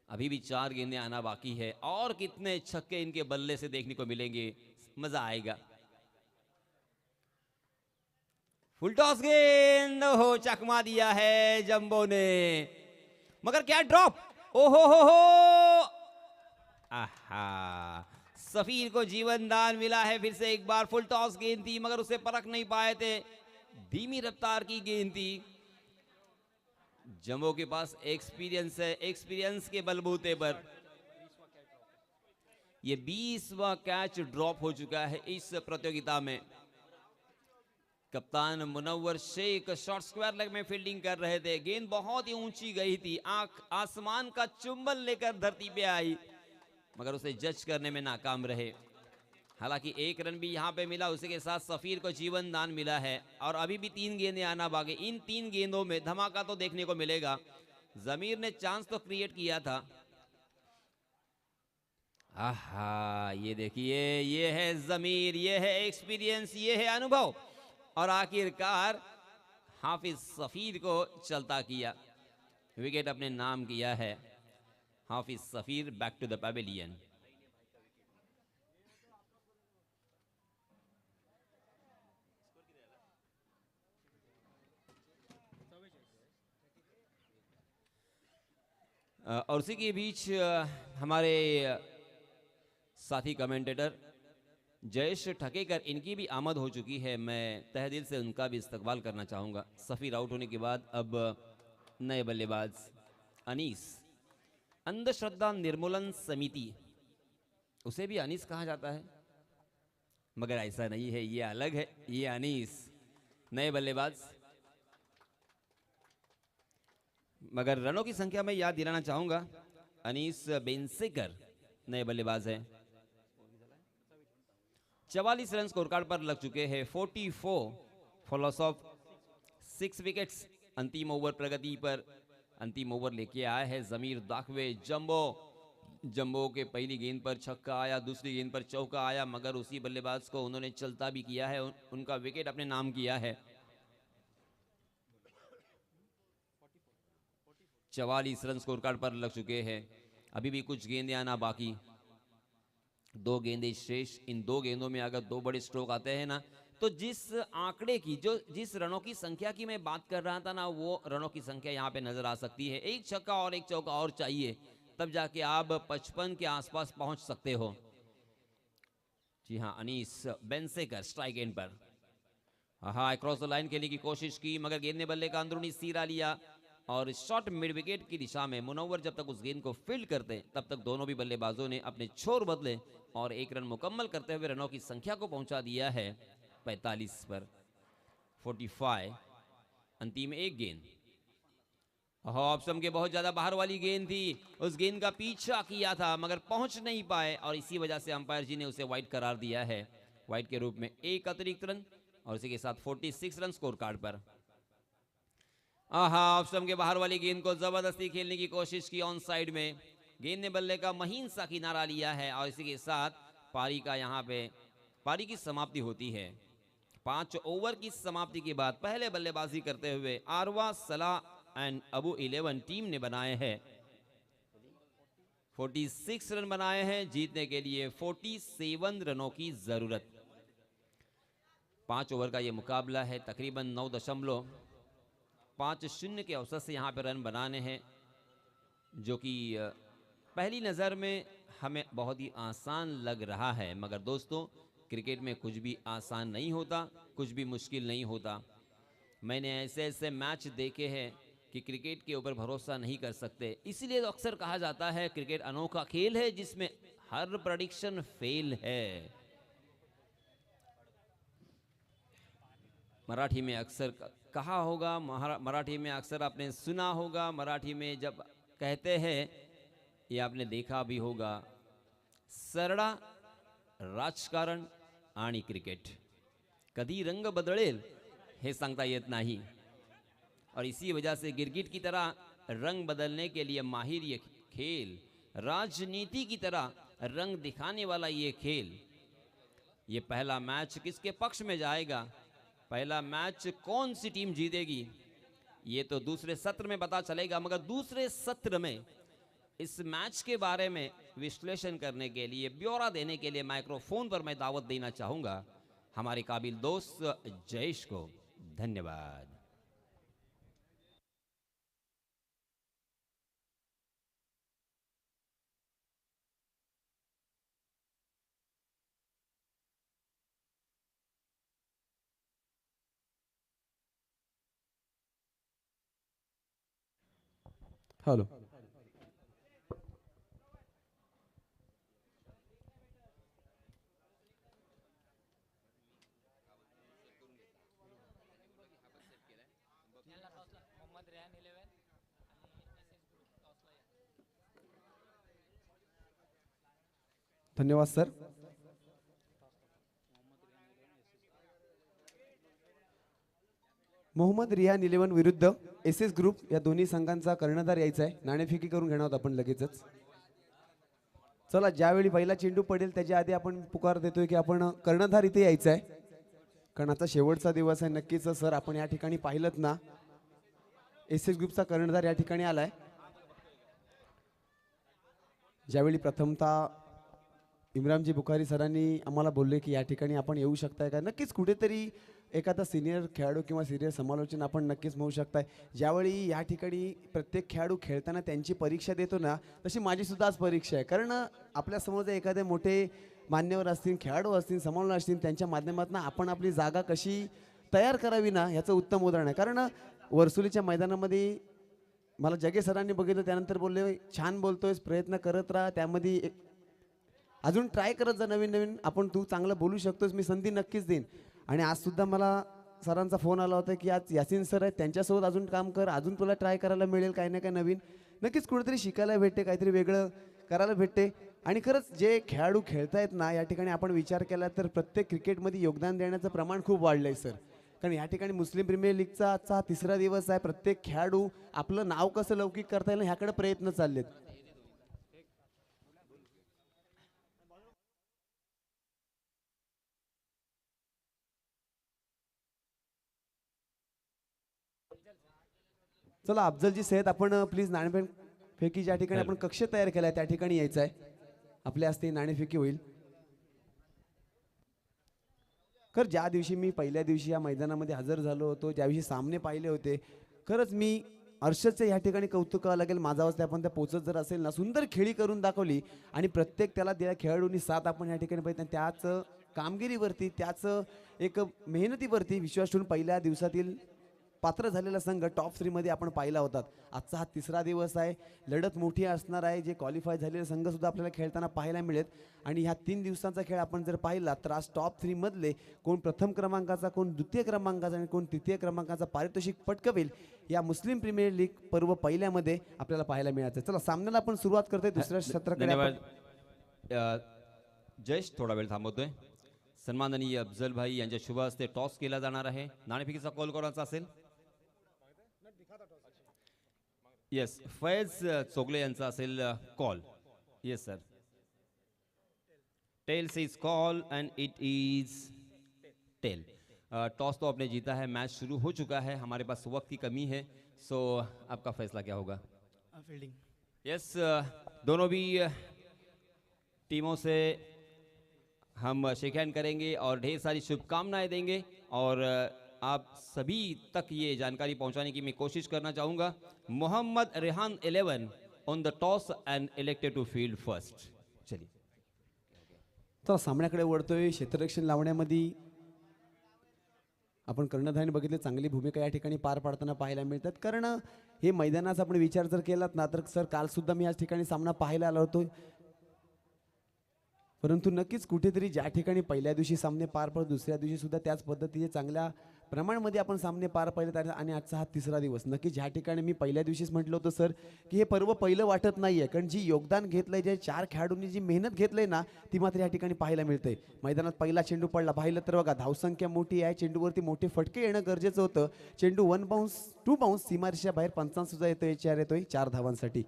अभी भी 4 गेंदें आना बाकी है, और कितने छक्के इनके बल्ले से देखने को मिलेंगे, मजा आएगा। फुल टॉस गेंद हो, चकमा दिया है जंबो ने, मगर क्या ड्रॉप, ओहो हो। आहा, सफीर को जीवन दान मिला है। फिर से एक बार फुल टॉस गेंद थी, मगर उसे परख नहीं पाए थे, धीमी रफ्तार की गेंद थी। जंबो के पास एक्सपीरियंस है, एक्सपीरियंस के बलबूते पर ये 20वां कैच ड्रॉप हो चुका है इस प्रतियोगिता में। कप्तान Munawar Sheikh short square leg में फील्डिंग कर रहे थे, गेंद बहुत ही ऊंची गई थी, आसमान का चुंबन लेकर धरती पे आई, मगर उसे जज करने में नाकाम रहे। हालांकि 1 रन भी यहां पे मिला, उसी के साथ सफीर को जीवन दान मिला है, और अभी भी 3 गेंदें आना बाकी। इन 3 गेंदों में धमाका तो देखने को मिलेगा। जमीर ने चांस तो क्रिएट किया था। आहा, ये देखिए, ये है जमीर, ये है एक्सपीरियंस, ये है अनुभव, और आखिरकार हाफिज सफीर को चलता किया, विकेट अपने नाम किया है। हाफिज सफीर बैक टू द पैवेलियन। और उसी के बीच हमारे साथी कमेंटेटर जयेश ठकेकर, इनकी भी आमद हो चुकी है। मैं तहे दिल से उनका भी इस्तकबाल करना चाहूँगा। सफ़ीर आउट होने के बाद अब नए बल्लेबाज अनीस, अंधश्रद्धा निर्मूलन समिति, उसे भी अनीस कहा जाता है, मगर ऐसा नहीं है, ये अलग है, ये अनीस नए बल्लेबाज। मगर रनों की संख्या में याद दिलाना चाहूँगा, अनीस बेंसेकर नए बल्लेबाज हैं। 44 रन स्कोर कार्ड पर लग चुके हैं, 44 फॉर लॉस ऑफ 6 विकेट्स। अंतिम ओवर प्रगति पर, अंतिम ओवर लेके आया है जमीर दाखवे। जंबो के पहली गेंद पर छक्का आया, दूसरी गेंद पर चौका आया, मगर उसी बल्लेबाज को उन्होंने चलता भी किया है, उनका विकेट अपने नाम किया है। 44 रन स्कोर कार्ड पर लग चुके हैं, अभी भी कुछ गेंदें आना बाकी, 2 गेंदें शेष। इन 2 गेंदों में अगर 2 बड़े स्ट्रोक आते हैं ना, तो जिस आंकड़े की, जिस रनों की संख्या की मैं बात कर रहा था ना, वो रनों की संख्या यहाँ पे नजर आ सकती है। एक छक्का और एक चौका और चाहिए, तब जाके आप 55 के आसपास पहुंच सकते हो। जी हाँ, अनीस बेंसेकर स्ट्राइक एंड पर, हाँ, क्रॉस द लाइन खेलने की कोशिश की, मगर गेंद ने बल्ले का अंदरूनी सिरा लिया, और शॉट मिड विकेट की दिशा में मुनव्वर जब तक उस गेंद को फील्ड करते, तब तक दोनों भी बल्लेबाजों ने अपने छोर बदले और 1 रन मुकम्मल करते हुए रनों की संख्या को पहुंचा दिया है 45 पर। 45 अंतिम 1 गेंद, ऑप्शन के बहुत ज्यादा बाहर वाली गेंद थी, उस गेंद का पीछा किया था मगर पहुंच नहीं पाए, और इसी वजह से अंपायर जी ने उसे वाइड करार दिया है। वाइड के रूप में 1 अतिरिक्त रन, और इसी के साथ 46 रन स्कोर कार्ड पर। ऑप्शन के बाहर वाली गेंद को जबरदस्ती खेलने की कोशिश की ऑन साइड में, गेंद ने बल्ले का महीन सा किनारा लिया है, और इसी के साथ पारी का यहाँ पे पारी की समाप्ति होती है। 5 ओवर की समाप्ति के बाद पहले बल्लेबाजी करते हुए आरवा, सलाह एंड अबू 11 टीम ने बनाए हैं 46 रन बनाए हैं। जीतने के लिए 47 रनों की जरूरत। 5 ओवर का ये मुकाबला है, तकरीबन 9.50 के औसत से यहाँ पर रन बनाने हैं, जो कि पहली नज़र में हमें बहुत ही आसान लग रहा है, मगर दोस्तों क्रिकेट में कुछ भी आसान नहीं होता, कुछ भी मुश्किल नहीं होता। मैंने ऐसे ऐसे मैच देखे हैं कि क्रिकेट के ऊपर भरोसा नहीं कर सकते। इसीलिए तो अक्सर कहा जाता है क्रिकेट अनोखा खेल है जिसमें हर प्रेडिक्शन फेल है। मराठी में अक्सर कहा होगा, मराठी में अक्सर आपने सुना होगा, मराठी में जब कहते हैं, ये आपने देखा भी होगा, सरडा, राजकारण आणि क्रिकेट, कधी रंग बदलेल हे सांगता येत नहीं। और इसी वजह से गिरगिट की तरह रंग बदलने के लिए माहिर ये खेल, राजनीति की तरह रंग दिखाने वाला ये खेल। ये पहला मैच किसके पक्ष में जाएगा, पहला मैच कौन सी टीम जीतेगी, ये तो दूसरे सत्र में पता चलेगा। मगर दूसरे सत्र में इस मैच के बारे में विश्लेषण करने के लिए, ब्यौरा देने के लिए माइक्रोफोन पर मैं दावत देना चाहूंगा हमारे काबिल दोस्त जयेश को। धन्यवाद। हॅलो, धन्यवाद सर। मोहम्मद रियान 11 विरुद्ध एस एस ग्रुप या दोन्ही संघांचा कर्णधार यायचा आहे। नाणेफेकी करून घेणार आहोत आपण लगेचच। चला, ज्यावेळी पहिला चेंडू पडेल त्याच्या आधी आपण पुकार देतोय की आपण कर्णधार इथे यायचा आहे, कारण आता शेवटचा दिवस आहे। नक्कीच सर, आपण या ठिकाणी पाहिलत ना, एस एस ग्रुपचा कर्णधार या ठिकाणी आलाय। ज्यावेळी प्रथमतः इम्रानजी बुखारी सरांनी आम्हाला बोलले की या ठिकाणी आपण येऊ शकताय का, नक्कीच कुठेतरी एखादा सिनियर खेळाडू किंवा सिनियर समालोचन आपण नक्कीच म्हणू शकताय। ज्यावेळी या ठिकाणी प्रत्येक खेळाडू खेळताना त्यांची परीक्षा देतो ना, तशी माझी सुद्धा आज परीक्षा आहे। कारण आपल्यासमोर जर एखादे मोठे मान्यवर असतील, खेळाडू असतील, समालोचक असतील, त्यांच्या माध्यमातून आपण आपली जागा कशी तयार करावी ना, याचं उत्तम उदाहरण आहे। कारण वर्सुलीच्या मैदानामध्ये मला जगे सरांनी बघितलं, त्यानंतर बोलले छान बोलतोयस, प्रयत्न करत राहा, त्यामध्ये अजून ट्राय करत जा, नवीन नवीन आपण तू चांगलं बोलू शकतोस, मी संधी नक्कीच देईन। आणि आज सुद्धा मला सरांचा फोन आला होता की आज यासीन सर आहेत, त्यांच्यासोबत अजून काम कर, अजून तुला ट्राय करायला मिळेल काही ना काही नवीन, नक्कीच कुठेतरी शिकायला भेटते, काहीतरी वेगळं करायला भेटते। आणि खरंच जे खेळाडू खेळतायत ना, या ठिकाणी आपण विचार केला तर प्रत्येक क्रिकेटमध्ये योगदान देण्याचं प्रमाण खूप वाढलं आहे सर। कारण या ठिकाणी मुस्लिम प्रीमियर लीगचा आजचा तिसरा दिवस आहे। प्रत्येक खेळाडू आपलं नाव कसं लौकिक करता येईल ह्याकडे प्रयत्न चाललेत। चला अफजलजी सय्यद, आपण प्लीज नाणेफेकी ज्या ठिकाणी आपण कक्ष तयार केलाय त्या ठिकाणी यायचं आहे। आपल्या हस्ते नाणेफेकी होईल। खरं ज्या दिवशी मी पहिल्या दिवशी या मैदानामध्ये हजर झालो होतो, ज्या दिवशी सामने पाहिले होते, खरंच मी अर्षदचं या ठिकाणी कौतुक करावं लागेल। माझा आवाज आपण त्या पोचत जर असेल ना, सुंदर खेळी करून दाखवली आणि प्रत्येक त्याला दिल्या खेळाडूंनी साथ आपण या ठिकाणी पाहिजे। त्याच कामगिरीवरती, त्याच एक मेहनतीवरती विश्वास ठेवून पहिल्या दिवसातील पात्र झालेला संघ टॉप 3 मध्ये आपण पाहिला होता। आजचा हा तिसरा दिवस आहे, लढत मोठी असणार आहे। जे क्वालिफाय झालेले संघ सुद्धा आपल्याला खेळताना पाहायला मिळेल। आणि ह्या 3 दिवसांचा खेळ आपण जर पाहिला तर आज टॉप 3 मधले कोण प्रथम क्रमांकाचा, कोण द्वितीय क्रमांकाचा आणि कोण तृतीय क्रमांकाचा पारितोषिक पटकवेल, या मुस्लिम प्रीमियर लीग पर्व पहिल्यामध्ये आपल्याला पाहायला मिळायचं। चला सामन्याला आपण सुरुवात करतोय दुसऱ्या सत्राकडे। धन्यवाद जयेश, थोडा वेळ थांबवतोय। सन्माननीय अफजल भाई यांच्या शुभ हस्ते टॉस केला जाणार आहे। नाणेफेकीचा कॉल कोणाचा असेल? येस, फैज चोगले यांचा असेल call. Yes sir, tail says is call and it is tail. Toss तो आपने जीता है, मैच शुरू हो चुका है, हमारे पास वक्त की कमी है, सो आपका फैसला क्या होगा? फील्डिंग। यस, दोनों भी टीमों से हम शेक हैंड करेंगे और ढेर सारी शुभकामनाएं देंगे और आप सभी तक ये जानकारी पहुंचाने की मैं कोशिश करना चाहूँगा। Mohammad Rehan 11 on the toss and elected to field first. चलिए, तर सामन्याकडे वळतोय। क्षेत्ररक्षण लावण्यामध्ये आपण कर्णधाराने बघितले चांगली भूमिका या ठिकाणी पार पाडताना पाहायला मिळतात. कारण हे मैदानाचा आपण विचार जर केलात ना तर सर कालसुद्धा मी या ठिकाणी सामना पाहायला आलो होतो. परंतु नक्कीच कुठेतरी ज्या ठिकाणी पहिल्या दिवशी सामने पार पडत दुसऱ्या दिवशी सुद्धा त्याच पद्धतीने चांगल्या प्रमाणामध्ये आपण सामने पार पाडले. आणि आजचा हा तिसरा दिवस नक्की ज्या ठिकाणी मी पहिल्या दिवशीच म्हटलं होतं सर की हे पर्व पहिलं वाटत नाही आहे, कारण जी योगदान घेतलंय जे 4 खेळाडूंनी जी मेहनत घेतलंय ना ती मात्र या ठिकाणी पाहायला मिळते. मैदानात पहिला चेंडू पडला पाहिलं तर बघा धावसंख्या मोठी आहे, चेंडूवरती मोठे फटके येणं गरजेचं होतं. चेंडू 1 बाउन्स 2 बाउन्स सीमारेषेच्या बाहेर पंचांत सुद्धा येतोय, 4 येतोय 4 धावांसाठी.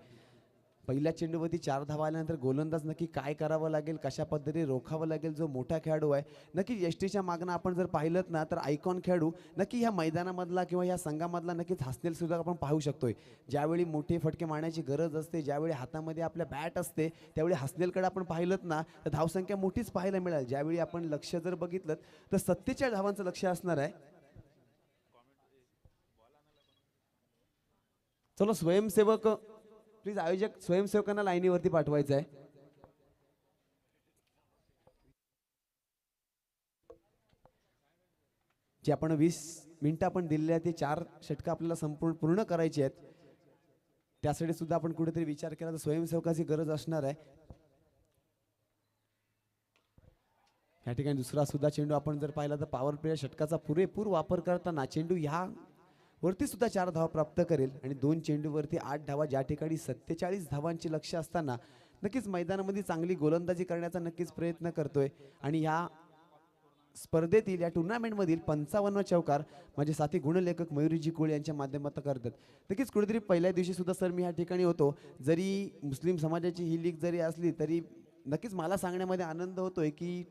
पहिल्या चेंडूवरती 4 धावा आल्यानंतर गोलंदाज नक्की काय करावं लागेल, कशा पद्धतीने रोखावं लागेल. जो मोठा खेळाडू आहे नक्की यष्टीच्या मागणं आपण जर पाहिलं ना तर आयकॉन खेळाडू नक्की ह्या मैदानामधला किंवा ह्या संघामधला नक्कीच हसनेल सुद्धा आपण पाहू शकतोय. ज्यावेळी मोठे फटके मारण्याची गरज असते, ज्यावेळी हातामध्ये आपल्या बॅट असते त्यावेळी हसनेलकडे आपण पाहिलं ना तर धावसंख्या मोठीच पाहायला मिळेल. ज्यावेळी आपण लक्ष जर बघितलं तर 47 धावांचं लक्ष असणार आहे. चलो स्वयंसेवक प्लीज, आयोजक स्वयंसेवकांना लाईनीवरती पाठवायचं आहे. जे आपण 20 मिनिटं आपण दिलेले आहेत ते 4 षटकं आपल्याला संपूर्ण पूर्ण करायची आहेत. त्यासाठी सुद्धा आपण कुठेतरी विचार केला तर स्वयंसेवकाची गरज असणार आहे. या ठिकाणी दुसरा सुद्धा चेंडू आपण जर पाहिला तर पॉवर प्ले षटकाचा पुरेपूर वापर करताना चेंडू ह्या वरती सुद्धा 4 धावा प्राप्त करेल आणि 2 चेंडूवरती 8 धावा. ज्या ठिकाणी 47 धावांची लक्ष असताना नक्कीच मैदानामध्ये चांगली गोलंदाजी करण्याचा नक्कीच प्रयत्न करतोय. आणि या स्पर्धेतील या टुर्नामेंटमधील 55 चौकार माझे साथी गुणलेखक मयुरीजी कोळे यांच्या माध्यमातून करतात. नक्कीच कुठेतरी पहिल्या दिवशी सुद्धा सर मी या ठिकाणी होतो. जरी मुस्लिम समाजाची ही लीग जरी असली तरी नक्कीच मला सांगण्यामध्ये आनंद होतोय की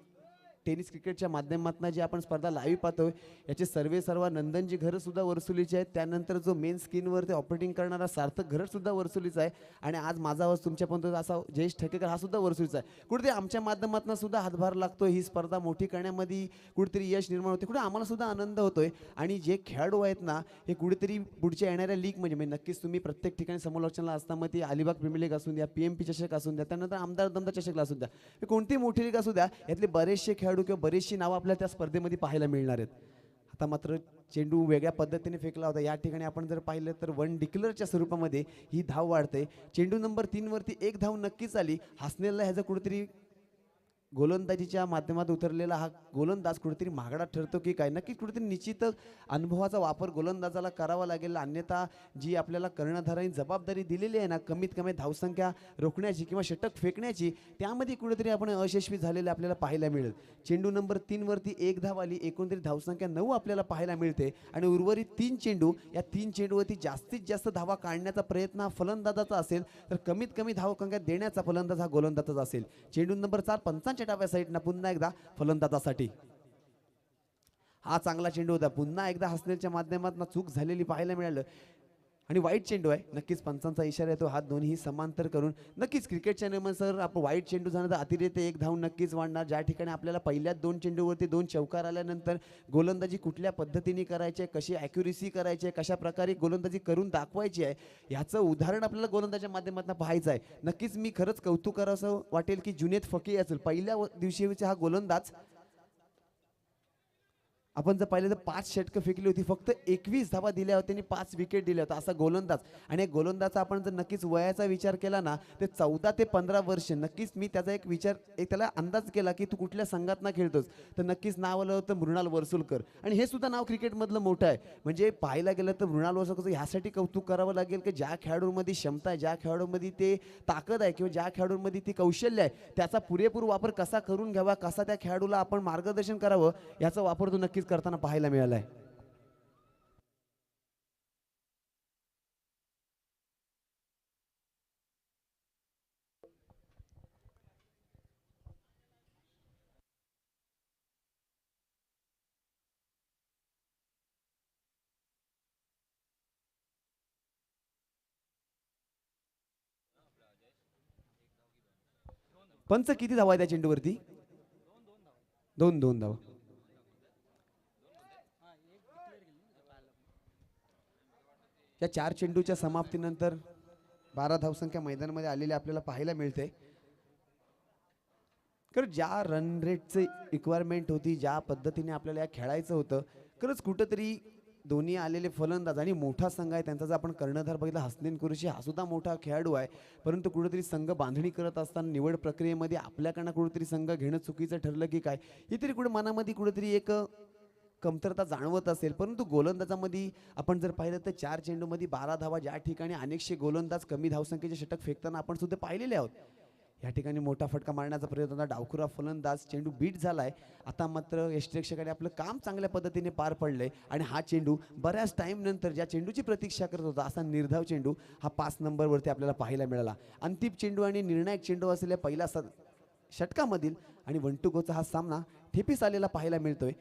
टेनिस क्रिकेटच्या माध्यमातून जे आपण स्पर्धा लाईव्ह पाहतोय याचे सर्व नंदनजी घरं सुद्धा वरसुलीचे आहेत. त्यानंतर जो मेन स्क्रीनवरती ऑपरेटिंग करणारा सार्थक घरं सुद्धा वरसुलीचा आहे. आणि आज माझा आवाज तुमच्यापर्यंत असा जयेश ठकेकर हा सुद्धा वरसुलीचा आहे. कुठेतरी आमच्या माध्यमातून सुद्धा हातभार लागतोय ही स्पर्धा मोठी करण्यामध्ये, कुठेतरी यश निर्माण होते, कुठे आम्हाला सुद्धा आनंद होतोय. आणि जे खेळाडू आहेत ना हे कुठेतरी पुढच्या येणाऱ्या लीग म्हणजे नक्कीच तुम्ही प्रत्येक ठिकाणी समालोचनाला असता, मग ती अलिबाग प्रीमियर लीग असून द्या, PMP चषक असून द्या, त्यानंतर आमदार दमदार चषकला असून द्या, कोणतीही मोठी लीग असू द्या, यातले बरेचसे खेळाडू किंवा बरीचशी नावं आपल्याला त्या स्पर्धेमध्ये पाहायला मिळणार आहेत. आता मात्र चेंडू वेगळ्या पद्धतीने फेकला होता. या ठिकाणी आपण जर पाहिलं तर 1 डिक्लेअरच्या स्वरूपामध्ये ही धाव वाढते. चेंडू नंबर 3 वरती 1 धाव नक्कीच आली. हसनेलला ह्याचं कुठेतरी गोलंदाजीच्या माध्यमात उतरलेला हा गोलंदाज कुठेतरी महागडा ठरतो की काय, नक्कीच कुठेतरी निश्चित अनुभवाचा वापर गोलंदाजाला करावा लागेल. अन्यथा जी आपल्याला कर्णधारांनी जबाबदारी दिलेली आहे ना कमीत कमी धावसंख्या रोखण्याची किंवा षटक फेकण्याची, त्यामध्ये कुठेतरी आपण अयशस्वी झालेले आपल्याला पाहायला मिळेल. चेंडू नंबर 3 वरती 1 धाव आली, एकंदरीत धावसंख्या 9 आपल्याला पाहायला मिळते. आणि उर्वरित 3 चेंडू, या 3 चेंडूवरती जास्तीत जास्त धावा काढण्याचा प्रयत्न हा फलंदाजाचा असेल तर कमीत कमी धावसंख्या देण्याचा फलंदाज हा गोलंदाजाचा असेल. चेंडू नंबर 4 पंचांच्या डाव्या साईडनं पुन्हा एकदा फलंदाजासाठी हा चांगला चेंडू होता. पुन्हा एकदा हसनेलच्या माध्यमातून चूक झालेली पाहायला मिळालं आणि वाईट चेंडू आहे. नक्कीच पंचांचा इशारा येतो, हात दोन्ही समांतर करून. नक्कीच क्रिकेटच्या नियमानुसार आपण वाईट चेंडू झाला तर अतिरिक्त 1 धाव नक्कीच वाढणार. ज्या ठिकाणी आपल्याला पहिल्या 2 चेंडूवरती 2 चौकार आल्यानंतर गोलंदाजी कुठल्या पद्धतीने करायची आहे, कशी ॲक्युरेसी करायची आहे, कशा प्रकारे गोलंदाजी करून दाखवायची आहे, याचं उदाहरण आपल्याला गोलंदाजीच्या माध्यमातून पाहायचं आहे. नक्कीच मी खरंच कौतुक करावं असं वाटेल की जुनेद फकी असेल पहिल्या दिवशीचा हा गोलंदाज. आपण जर पाहिलं तर 5 षटकं फेकली होती, फक्त 21 धावा दिल्या होत्या आणि 5 विकेट दिल्या होत्या असा गोलंदाज. आणि गोलंदाजचा आपण जर नक्कीच वयाचा विचार केला ना तर 14 ते 15 वर्ष. नक्कीच मी त्याचा एक त्याला अंदाज केला की तू कुठल्या संघात ना खेळतोस तर नक्कीच नाव आलं होतं मृणाल वरसुलकर. आणि हे सुद्धा नाव क्रिकेटमधलं मोठं आहे. म्हणजे पाहायला गेलं तर मृणाल वरसुलकर ह्यासाठी कौतुक करावं लागेल की ज्या खेळाडूंमध्ये क्षमता आहे, ज्या खेळाडूंमध्ये ते ताकद आहे किंवा ज्या खेळाडूंमध्ये ती कौशल्य आहे त्याचा पुरेपूर वापर कसा करून घ्यावा, कसा त्या खेळाडूला आपण मार्गदर्शन करावं याचा वापर तो नक्कीच करताना पाहायला मिळालाय. पंच किती धावा आहे त्या चेंडूवरती? 2 धावा. या 4 चेंडूच्या समाप्तीनंतर 12 धावसंख्या मैदानामध्ये आलेली आपल्याला पाहायला मिळते. कारण ज्या रन रेटचे रिक्वायरमेंट होती, ज्या पद्धतीने आपल्याला खेळायचं होतं, खरंच कुठंतरी दोन्ही आलेले फलंदाज आणि मोठा संघ आहे त्यांचा जर आपण कर्णधार बघितला हसनैन कुरेशी हा सुद्धा मोठा खेळाडू आहे, परंतु कुठेतरी संघ बांधणी करत असताना निवड प्रक्रियेमध्ये आपल्याकडनं कुठेतरी संघ घेणं चुकीचं ठरलं की काय हे तरी कुठे मनामध्ये कुठेतरी एक कमतरता जाणवत असेल. परंतु गोलंदाजामध्ये आपण जर पाहिलं तर 4 चेंडूमध्ये 12 धावा, ज्या ठिकाणी अनेकशे गोलंदाज कमी धावसंख्येचे षटक फेकताना आपण सुद्धा पाहिलेले आहोत. या ठिकाणी मोठा फटका मारण्याचा प्रयत्न होता, डावखुरा फलंदाज, चेंडू बीट झालाय. आता मात्र यष्टीरक्षकाने आपलं काम चांगल्या पद्धतीने पार पडलंय आणि हा चेंडू बऱ्याच टाइम नंतर ज्या चेंडूची प्रतीक्षा करत होता असा निर्धाव चेंडू हा 5 नंबरवरती आपल्याला पाहायला मिळाला. अंतिम चेंडू आणि निर्णायक चेंडू असलेल्या पहिल्या षटकामधील आणि 1-2 गोचा हा सामना ठेपीस आलेला पाहायला मिळतोय.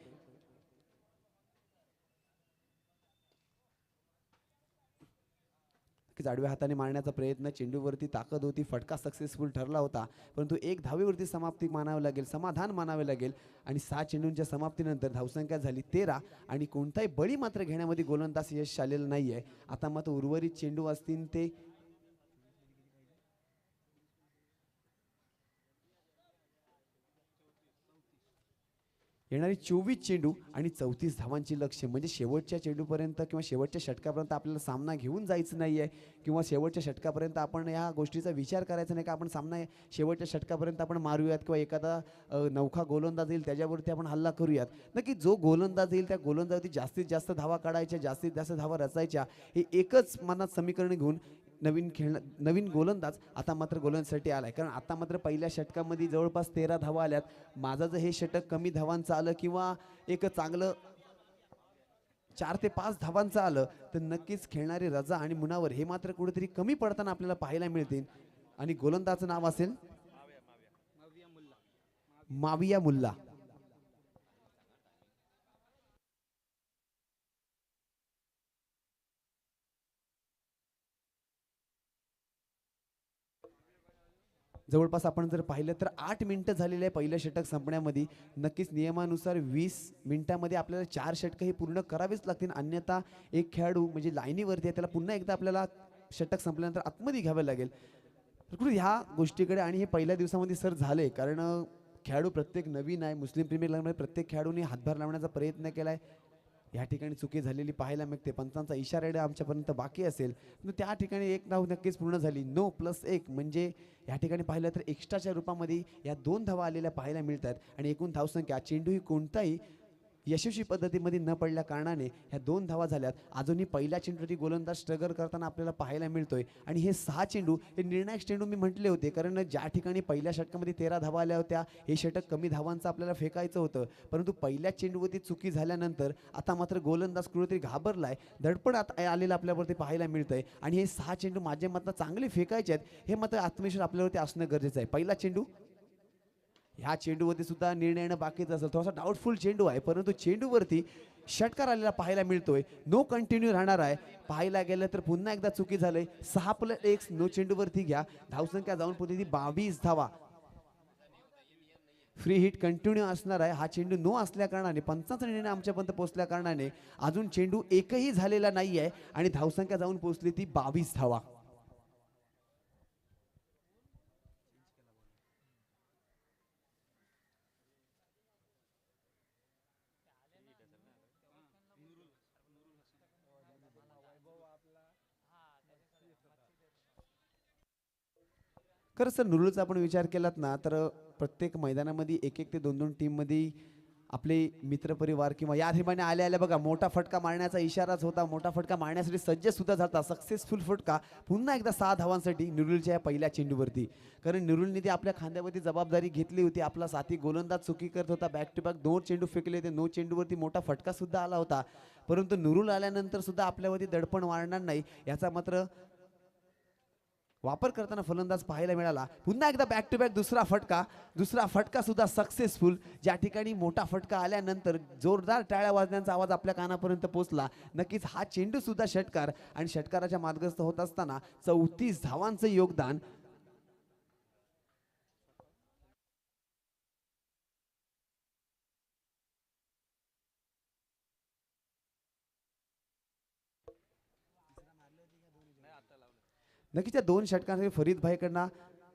आडव्या हाताने मारण्याचा प्रयत्न, चेंडूवरती ताकद होती, फटका सक्सेसफुल ठरला होता, परंतु एक धावेवरती समाप्ती मानावी लागेल, समाधान मानावे लागेल. आणि 6 चेंडूंच्या समाप्तीनंतर धावसंख्या झाली 13 आणि कोणताही बळी मात्र घेण्यामध्ये गोलंदाज यश आलेलं नाहीये. आता मात्र उर्वरित चेंडू असतील ते येणारी 24 चेंडू आणि 34 धावांची लक्ष्य, म्हणजे शेवटच्या चेंडूपर्यंत किंवा शेवटच्या षटकापर्यंत आपल्याला सामना घेऊन जायचं नाही आहे किंवा शेवटच्या षटकापर्यंत आपण या गोष्टीचा विचार करायचा नाही का आपण सामना शेवटच्या षटकापर्यंत आपण मारूयात किंवा एखादा नौखा गोलंदाज येईल त्याच्यावरती आपण हल्ला करूयात. नक्की जो गोलंदाज येईल त्या गोलंदाजावरती जास्तीत जास्त धावा काढायच्या, जास्तीत जास्त धावा रचायच्या, हे एकच मनात समीकरण घेऊन नवीन गोलंदाज आता मात्र गोलंदाजसाठी आलाय. कारण आता मात्र पहिल्या षटकामध्ये जवळपास 13 धावा आल्यात. माझं जर हे षटक कमी धावांचं आलं किंवा एक चांगलं 4 ते 5 धावांचं आलं तर नक्कीच खेळणारे रजा आणि मुनावर हे मात्र कुठेतरी कमी पडताना आपल्याला पाहायला मिळतील. आणि गोलंदाजाचं नाव असेल माविया मुल्ला. जवळपास आपण जर पाहिलं तर 8 मिनिटं झालेले आहे पहिलं षटक संपण्यामध्ये. नक्कीच नियमानुसार 20 मिनिटांमध्ये आपल्याला 4 षटकं हे पूर्ण करावीच लागतील, अन्यथा एक खेळाडू म्हणजे लाईनीवरती आहे त्याला पुन्हा एकदा आपल्याला षटक संपल्यानंतर आतमध्ये घ्यावं लागेल. तर ह्या गोष्टीकडे आणि हे पहिल्या दिवसामध्ये सर झाले कारण खेळाडू प्रत्येक नवीन आहे. मुस्लिम प्रीमियर लीगमध्ये प्रत्येक खेळाडूने हातभार लावण्याचा प्रयत्न केला आहे. या ठिकाणी चुकी झालेली पाहायला मिळते. पंचांचा इशारा आमच्यापर्यंत बाकी असेल पण त्या ठिकाणी एक धाव नक्कीच पूर्ण झाली. 9+1 म्हणजे या ठिकाणी पाहिलं तर एक्स्ट्राच्या रूपामध्ये या 2 धावा आलेल्या पाहायला मिळतात आणि एकूण धावसंख्या चेंडू ही कोणताही यशस्वी पद्धतीमध्ये न पडल्या कारणाने ह्या 2 धावा झाल्यात. अजूनही पहिल्या चेंडूवरती गोलंदाज स्ट्रगल करताना आपल्याला पाहायला मिळतोय आणि हे 6 चेंडू हे निर्णायक चेंडू मी म्हटले होते कारण ज्या ठिकाणी पहिल्या षटकामध्ये 13 धावा आल्या होत्या हे षटक कमी धावांचं आपल्याला फेकायचं होतं, परंतु पहिल्या चेंडूवरती चुकी झाल्यानंतर आता मात्र गोलंदाज कुठेतरी घाबरलाय, धडपड आलेलं आपल्यावरती पाहायला मिळतंय आणि हे 6 चेंडू माझ्या मतानं चांगले फेकायचे आहेत हे मात्र आत्मविश्वास आपल्यावरती असणं गरजेचं आहे. पहिला चेंडू, ह्या चेंडूवरती सुद्धा निर्णय येणं बाकीच असेल, थोडासा डाऊटफुल चेंडू आहे परंतु चेंडूवरती षटकार आलेला पाहायला मिळतोय. नो कंटिन्यू राहणार आहे. पाहायला गेलं तर पुन्हा एकदा चुकी झालंय. 6+1 नो चेंडूवरती घ्या, धावसंख्या जाऊन पोहोचली 22 धावा. फ्री हिट कंटिन्यू असणार आहे. हा चेंडू नो असल्या कारणाने पंचांचा निर्णय आमच्यापर्यंत पोहोचल्या कारणाने अजून चेंडू एकही झालेला नाही आहे आणि धावसंख्या जाऊन पोहोचली ती 22 धावा. खरं सर नुरुलचा आपण विचार केलात ना तर प्रत्येक मैदानामध्ये 1-1 ते 2-2 टीममध्ये आपले मित्रपरिवार किंवा या ठिकाणी आल्या बघा मोठा फटका मारण्याचा इशाराच होता. मोठा फटका मारण्यासाठी सज्ज सुद्धा झाला. सक्सेसफुल फटका पुन्हा एकदा 6 धावांसाठी निरुलच्या या पहिल्या चेंडूवरती. कारण निरुलने ती आपल्या खांद्यावरती जबाबदारी घेतली होती. आपला साथी गोलंदाज चुकी करत होता. बॅक टू बॅक 2 चेंडू फेकले होते. 9 चेंडूवरती मोठा फटका सुद्धा आला होता, परंतु निरुल आल्यानंतर सुद्धा आपल्यावरती दडपण वाढणार नाही याचा मात्र वापर करताना फलंदाज पाहायला मिळाला. पुन्हा एकदा बॅक टू बॅक दुसरा फटका सुद्धा सक्सेसफुल. ज्या ठिकाणी मोठा फटका आल्यानंतर जोरदार टाळ्या वाजण्याचा आवाज आपल्या कानापर्यंत पोहोचला. नक्कीच हा चेंडू सुद्धा षटकार आणि षटकाराच्या मार्गस्थ होत असताना 34 धावांचं योगदान. नक्कीच या 2 षटकांसाठी फरीद भाईकडनं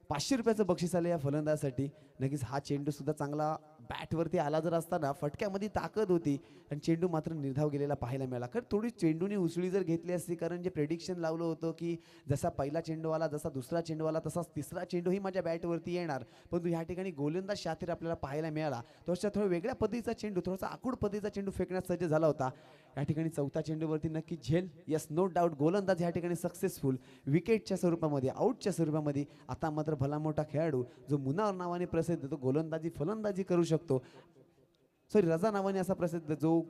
500 रुपयाचं बक्षीस आलं या फलंदाजासाठी. नक्कीच हा चेंडू सुद्धा चांगला बॅटवरती आला जर असताना फटक्यामध्ये ताकद होती आणि चेंडू मात्र निर्धाव गेलेला पाहायला मिळाला. कारण थोडी चेंडूने उसळी जर घेतली असती, कारण जे प्रेडिक्शन लावलं होतं की जसा पहिला चेंडू आला, जसा दुसरा चेंडू आला, तसाच तिसरा चेंडूही माझ्या बॅटवरती येणार, परंतु ह्या ठिकाणी गोलंदाज शातीर आपल्याला पाहायला मिळाला. तो थोडा वेगळ्या पद्धतीचा चेंडू, थोडासा आखूड पद्धतीचा चेंडू फेकण्यास सज्ज झाला होता. या ठिकाणी चौथा चेंडूवरती नक्की झेल, यस नो डाऊट गोलंदाज या ठिकाणी सक्सेसफुल विकेटच्या स्वरूपामध्ये, आऊटच्या स्वरूपामध्ये. आता मात्र भला मोठा खेळाडू जो मुनावर नावाने प्रसिद्ध, तो गोलंदाजी फलंदाजी करू शकतो. सॉरी, रजा नावाने असा प्रसिद्ध जो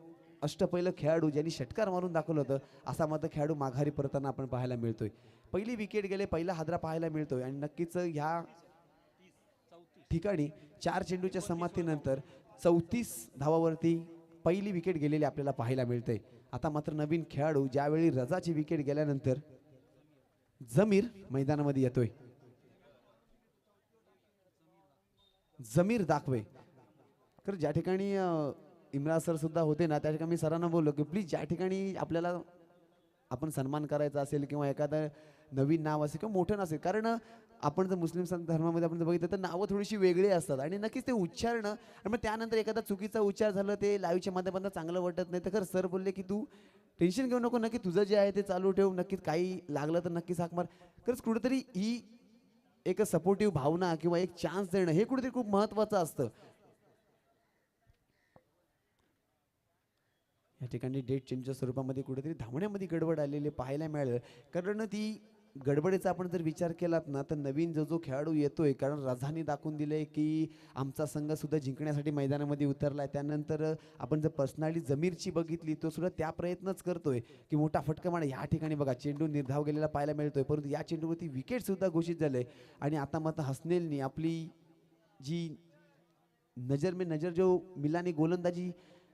अष्टपैल खेळाडू ज्यांनी षटकार मारून दाखवलं होतं, असा मात्र खेळाडू माघारी परताना आपण पाहायला मिळतोय. पहिली विकेट गेले, पहिला हादरा पाहायला मिळतोय आणि नक्कीच ह्या ठिकाणी 4 चेंडूच्या समाप्तीनंतर 34 धावावरती पहिली विकेट गेलेली आपल्याला पाहायला मिळते. आता मात्र नवीन खेळाडू ज्यावेळी रजाची विकेट गेल्यानंतर जमीर मैदानामध्ये येतोय. जमीर दाखवे. तर ज्या ठिकाणी इम्रान सर सुद्धा होते ना, त्या ठिकाणी मी सरांना बोललो की प्लीज ज्या ठिकाणी आपल्याला आपण सन्मान करायचा असेल किंवा एखादं नवीन नाव असेल किंवा मोठं नसेल, कारण आपण जर मुस्लिम धर्मामध्ये आपण जर बघितलं तर नावं थोडीशी वेगळी असतात आणि नक्कीच ते उच्चारणं आणि मग त्यानंतर एखादा चुकीचा उच्चार झालं ते लाईव्हच्या माध्यमातून चांगलं वाटत नाही. तर खरं सर बोलले की तू टेन्शन घेऊ नको, नक्की तुझं जे आहे ते चालू ठेव, नक्कीच काही लागलं तर नक्कीच हाक मार. खरंच कुठेतरी ही एक सपोर्टिव्ह भावना किंवा एक चान्स देणं हे कुठेतरी खूप महत्त्वाचं असतं. या ठिकाणी डेट चेंजच्या स्वरूपामध्ये कुठेतरी धावण्यामध्ये गडबड आलेली पाहायला मिळालं. कारण ती गडबडीचा आपण जर विचार केलात ना, तर नवीन जो खेळाडू येतोय, कारण रझानी दाखवून दिले की आमचा संघ सुद्धा जिंकण्यासाठी मैदानामध्ये उतरलाय. त्यानंतर आपण जर पर्सनॅलिटी जमीरची बघितली, तो सुद्धा त्या प्रयत्नच करतोय की मोठा फटका मारा. या ठिकाणी बघा चेंडू निर्धाव गेलेला पाहायला मिळतोय, परंतु या चेंडूवरती विकेट सुद्धा घोषित झाले आणि आता मात्र हसनेलनी आपली जी नजर में नजर जो मिलानी गोलंदाजी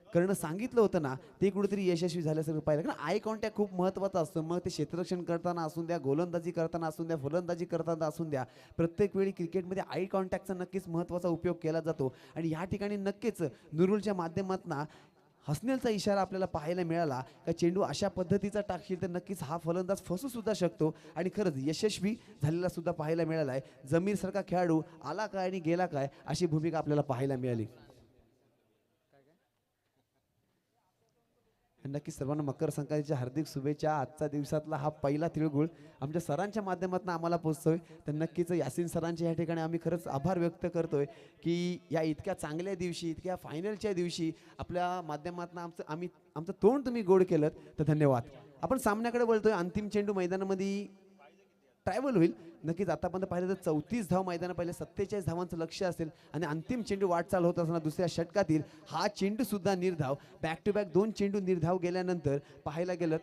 करणं सांगितलं होतं ना, ते कुठेतरी यशस्वी झाल्यासारखं पाहिलं. कारण आय कॉन्टॅक्ट खूप महत्त्वाचं असतं. मग ते क्षेत्ररक्षण करताना असून द्या, गोलंदाजी करताना असून द्या, फलंदाजी करताना असून द्या, प्रत्येक वेळी क्रिकेटमध्ये आय कॉन्टॅक्टचा नक्कीच महत्त्वाचा उपयोग केला जातो. आणि ह्या ठिकाणी नक्कीच नुरुलच्या माध्यमातून हसनेलचा इशारा आपल्याला पाहायला मिळाला का चेंडू अशा पद्धतीचा टाकशील तर नक्कीच हा फलंदाज फसू सुद्धा शकतो आणि खरंच यशस्वी झालेला सुद्धा पाहायला मिळाला आहे. जमीरसारखा खेळाडू आला काय आणि गेला काय अशी भूमिका आपल्याला पाहायला मिळाली. नक्कीच सर्वांना मकर संक्रांतीच्या हार्दिक शुभेच्छा. आजचा दिवसातला हा पहिला तिळगुळ आमच्या सरांच्या माध्यमातून आम्हाला पोहोचतोय, तर नक्कीच यासीन सरांच्या या ठिकाणी आम्ही खरंच आभार व्यक्त करतोय की या इतक्या चांगल्या दिवशी, इतक्या फायनलच्या दिवशी आपल्या माध्यमातून आमचं तोंड तुम्ही गोड केलं, तर धन्यवाद. आपण सामन्याकडे वळतोय. अंतिम चेंडू मैदानामध्ये ट्रॅव्हल होईल. नक्कीच आतापर्यंत पाहिलं तर 34 धाव मैदाना पहिले 47 धावांचं लक्ष असेल आणि अंतिम चेंडू वाटचाल होत असताना दुसऱ्या षटकातील हा चेंडू सुद्धा निर्धाव, बॅक टू बॅक 2 चेंडू निर्धाव गेल्यानंतर पाहायला गेलं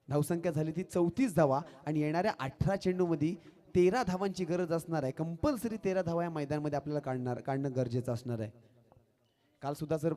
धावसंख्या झाली ती 34 धावा आणि येणाऱ्या 18 चेंडूमध्ये 13 धावांची गरज असणार आहे. कंपल्सरी 13 धावा या मैदानामध्ये आपल्याला काढणं गरजेचं असणार आहे. काल सुद्धा सर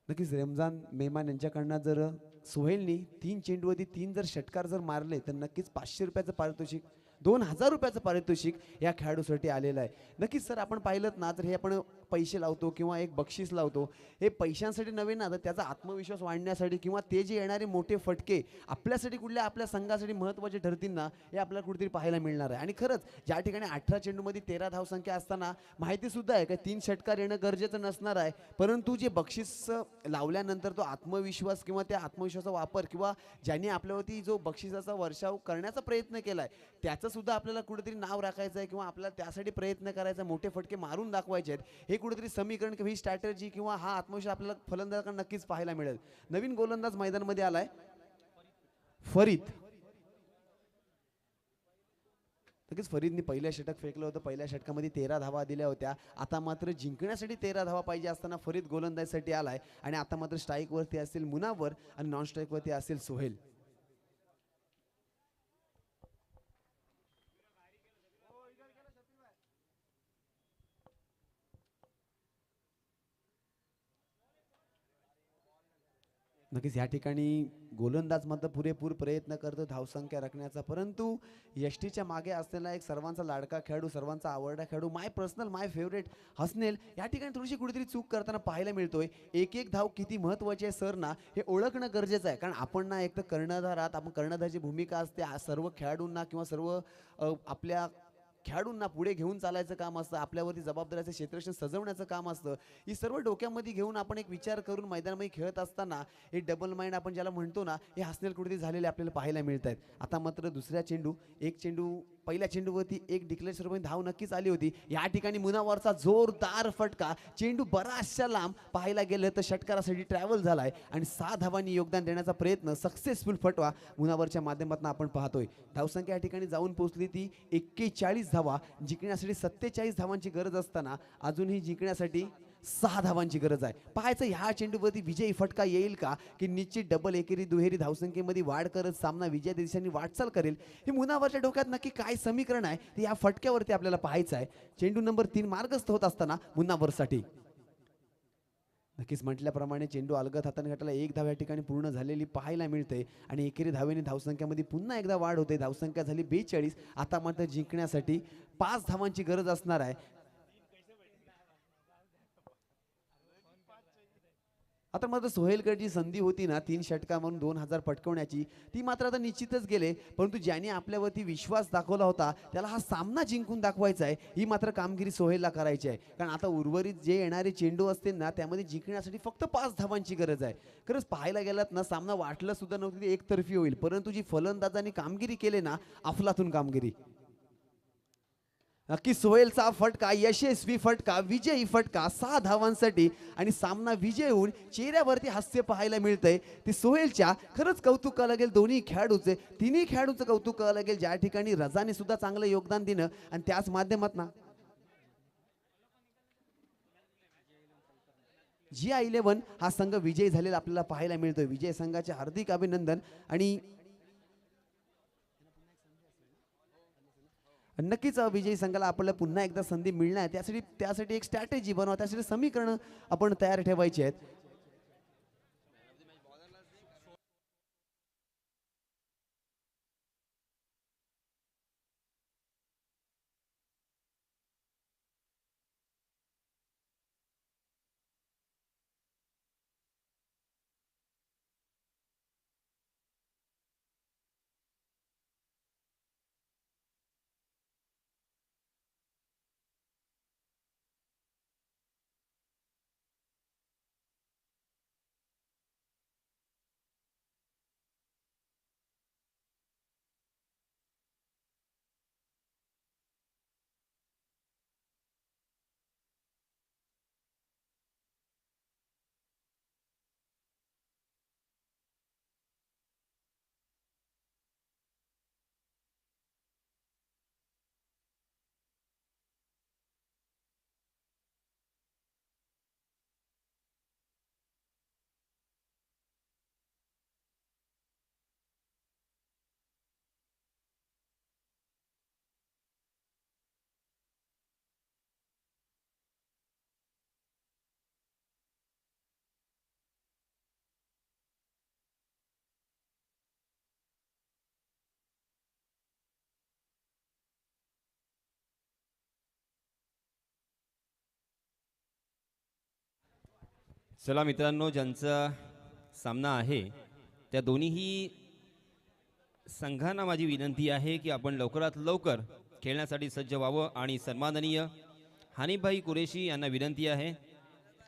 नक्कीच रमजान मेहमान यांच्याकडनं जर सोहेलनी 3 चेंडूवरती 3 जर षटकार जर मारले तर नक्कीच 500 रुपयाचं पारितोषिक, 2000 रुपयाचं पारितोषिक या खेळाडूसाठी आलेलं आहे. नक्कीच सर आपण पाहिलं ना, तर हे आपण पैसे लावतो किंवा एक बक्षीस लावतो, हे पैशांसाठी नव्हे ना, तर त्याचा आत्मविश्वास वाढण्यासाठी किंवा ते जे येणारे मोठे फटके आपल्यासाठी कुठल्या आपल्या संघासाठी महत्त्वाचे ठरतील ना, हे आपल्याला कुठेतरी पाहायला मिळणार आहे. आणि खरंच ज्या ठिकाणी 18 चेंडूमध्ये 13 धावसंख्या असताना माहिती सुद्धा आहे का 3 षटकार येणं गरजेचं नसणार आहे, परंतु जे बक्षीस लावल्यानंतर तो आत्मविश्वास किंवा त्या आत्मविश्वासाचा वापर किंवा ज्यांनी आपल्यावरती जो बक्षिसाचा वर्षाव करण्याचा प्रयत्न केलाय त्याचं सुद्धा आपल्याला कुठेतरी नाव राखायचं आहे किंवा आपल्याला त्यासाठी प्रयत्न करायचा, मोठे फटके मारून दाखवायचे आहेत. हे कुठेतरी समीकरण किंवा ही स्ट्रॅटेजी किंवा हा आत्मविश्वास आपल्याला फलंदाजाकडे नक्कीच पाहायला मिळेल. नवीन गोलंदाज मैदानामध्ये आलाय फरीद. नक्कीच फरीदने पहिल्या षटक फेकलं होतं. पहिल्या षटकामध्ये 13 धावा दिल्या होत्या. आता मात्र जिंकण्यासाठी 13 धावा पाहिजे असताना फरीद गोलंदाजीसाठी आलाय आणि आता मात्र स्ट्राईकवरती असेल मुनावर आणि नॉन स्ट्राईकवरती असेल सोहेल. नक्कीच या ठिकाणी गोलंदाज मात्र पुरेपूर प्रयत्न करतो धावसंख्या राखण्याचा, परंतु यष्टीच्या मागे असलेला एक सर्वांचा लाडका खेळाडू, सर्वांचा आवडता खेळाडू, माय फेवरेट हसनेल या ठिकाणी थोडीशी कुठेतरी चूक करताना पाहायला मिळतोय. एक एक धाव किती महत्त्वाची आहे सर ना, हे ओळखणं गरजेचं आहे. कारण आपण ना एक तर कर्णधार आहात, आपण कर्णधाराची भूमिका असते, सर्व खेळाडूंना किंवा सर्व आपल्या खेळाडूंना पुढे घेऊन चालायचं काम असतं, आपल्यावरती जबाबदारीचं क्षेत्ररक्षण सजवण्याचं काम असतं. ही सर्व डोक्यामध्ये घेऊन आपण एक विचार करून मैदानामध्ये खेळत असताना हे डबल माइंड आपण ज्याला म्हणतो ना, हे हसनेल कुठेतरी झालेले आपल्याला पाहायला मिळत आहेत. आता मात्र दुसऱ्या चेंडू, एक चेंडू पहिल्या चेंडूवरती एक डिक्लेअर स्वरूपाने धाव नक्कीच आली होती. या ठिकाणी मुनावरचा जोरदार फटका, चेंडू बराचशा लांब पाहायला गेलं तर षटकारासाठी ट्रॅव्हल झालाय आणि 6 धावांनी योगदान देण्याचा प्रयत्न, सक्सेसफुल फटवा मुनावरच्या माध्यमातून आपण पाहतोय. धावसंख्या या ठिकाणी जाऊन पोहोचली ती 41 धावा. जिंकण्यासाठी 47 धावांची गरज असताना अजूनही जिंकण्यासाठी 6 धावांची गरज आहे. पाहायचं ह्या चेंडूवरती विजयी फटका येईल का, की निश्चित डबल एकेरी दुहेरी धावसंख्येमध्ये वाढ करत सामना विजय दिशेने वाटचाल करेल. हे मुनावरच्या डोक्यात नक्की काय समीकरण आहे ते या फटक्यावरती आपल्याला पाहायचं आहे. चेंडू नंबर 3 मार्गस्थ होत असताना मुनावरसाठी नक्कीच म्हटल्याप्रमाणे चेंडू अलगद हाताने घातला. एक धाव या ठिकाणी पूर्ण झालेली पाहायला मिळते आणि एकेरी धावेने धावसंख्येमध्ये पुन्हा एकदा वाढ होते. धावसंख्या झाली 42. आता मात्र जिंकण्यासाठी 5 धावांची गरज असणार आहे. आता मात्र सोहेलकडची संधी होती ना 3 षटका म्हणून 2000 पटकवण्याची, ती मात्र आता निश्चितच गेले. परंतु ज्याने आपल्यावरती विश्वास दाखवला होता त्याला हा सामना जिंकून दाखवायचा आहे, ही मात्र कामगिरी सोहेलला करायची आहे. कारण आता उर्वरित जे येणारे चेंडू असतील ना त्यामध्ये जिंकण्यासाठी फक्त 5 धावांची गरज आहे. खरंच पाहायला गेलात ना, सामना वाटलं सुद्धा नव्हतं की एकतर्फी होईल, परंतु जी फलंदाजांनी कामगिरी केली ना, अफलातून कामगिरी. नक्की सोहेलचा फटका, यशस्वी फटका, विजयी फटका 6 धावांसाठी आणि सामना विजय होऊन चेहऱ्यावरती हास्य पाहायला मिळतंय. ते सोहेलच्या खरंच कौतुक करावं लागेल दोन्ही खेळाडूचे, तिन्ही खेळाडूचं कौतुक करावं लागेल. ज्या ठिकाणी रजाने सुद्धा चांगलं योगदान दिलं आणि त्याच माध्यमातून GI11 हा संघ विजयी झालेला आपल्याला पाहायला मिळतोय. विजय संघाचे हार्दिक अभिनंदन. आणि नक्कीच विजयी संघाला आपल्याला पुन्हा एकदा संधी मिळणार, त्यासाठी एक स्ट्रॅटेजी बनवा, त्यासाठी समीकरण आपण तयार ठेवायची आहेत. चला मित्रांनो, ज्यांचा सामना आहे त्या दोन्हीही संघांना माझी विनंती आहे की आपण लवकरात लवकर खेळण्यासाठी सज्ज व्हावं. आणि सन्माननीय हनीफभाई कुरेशी यांना विनंती आहे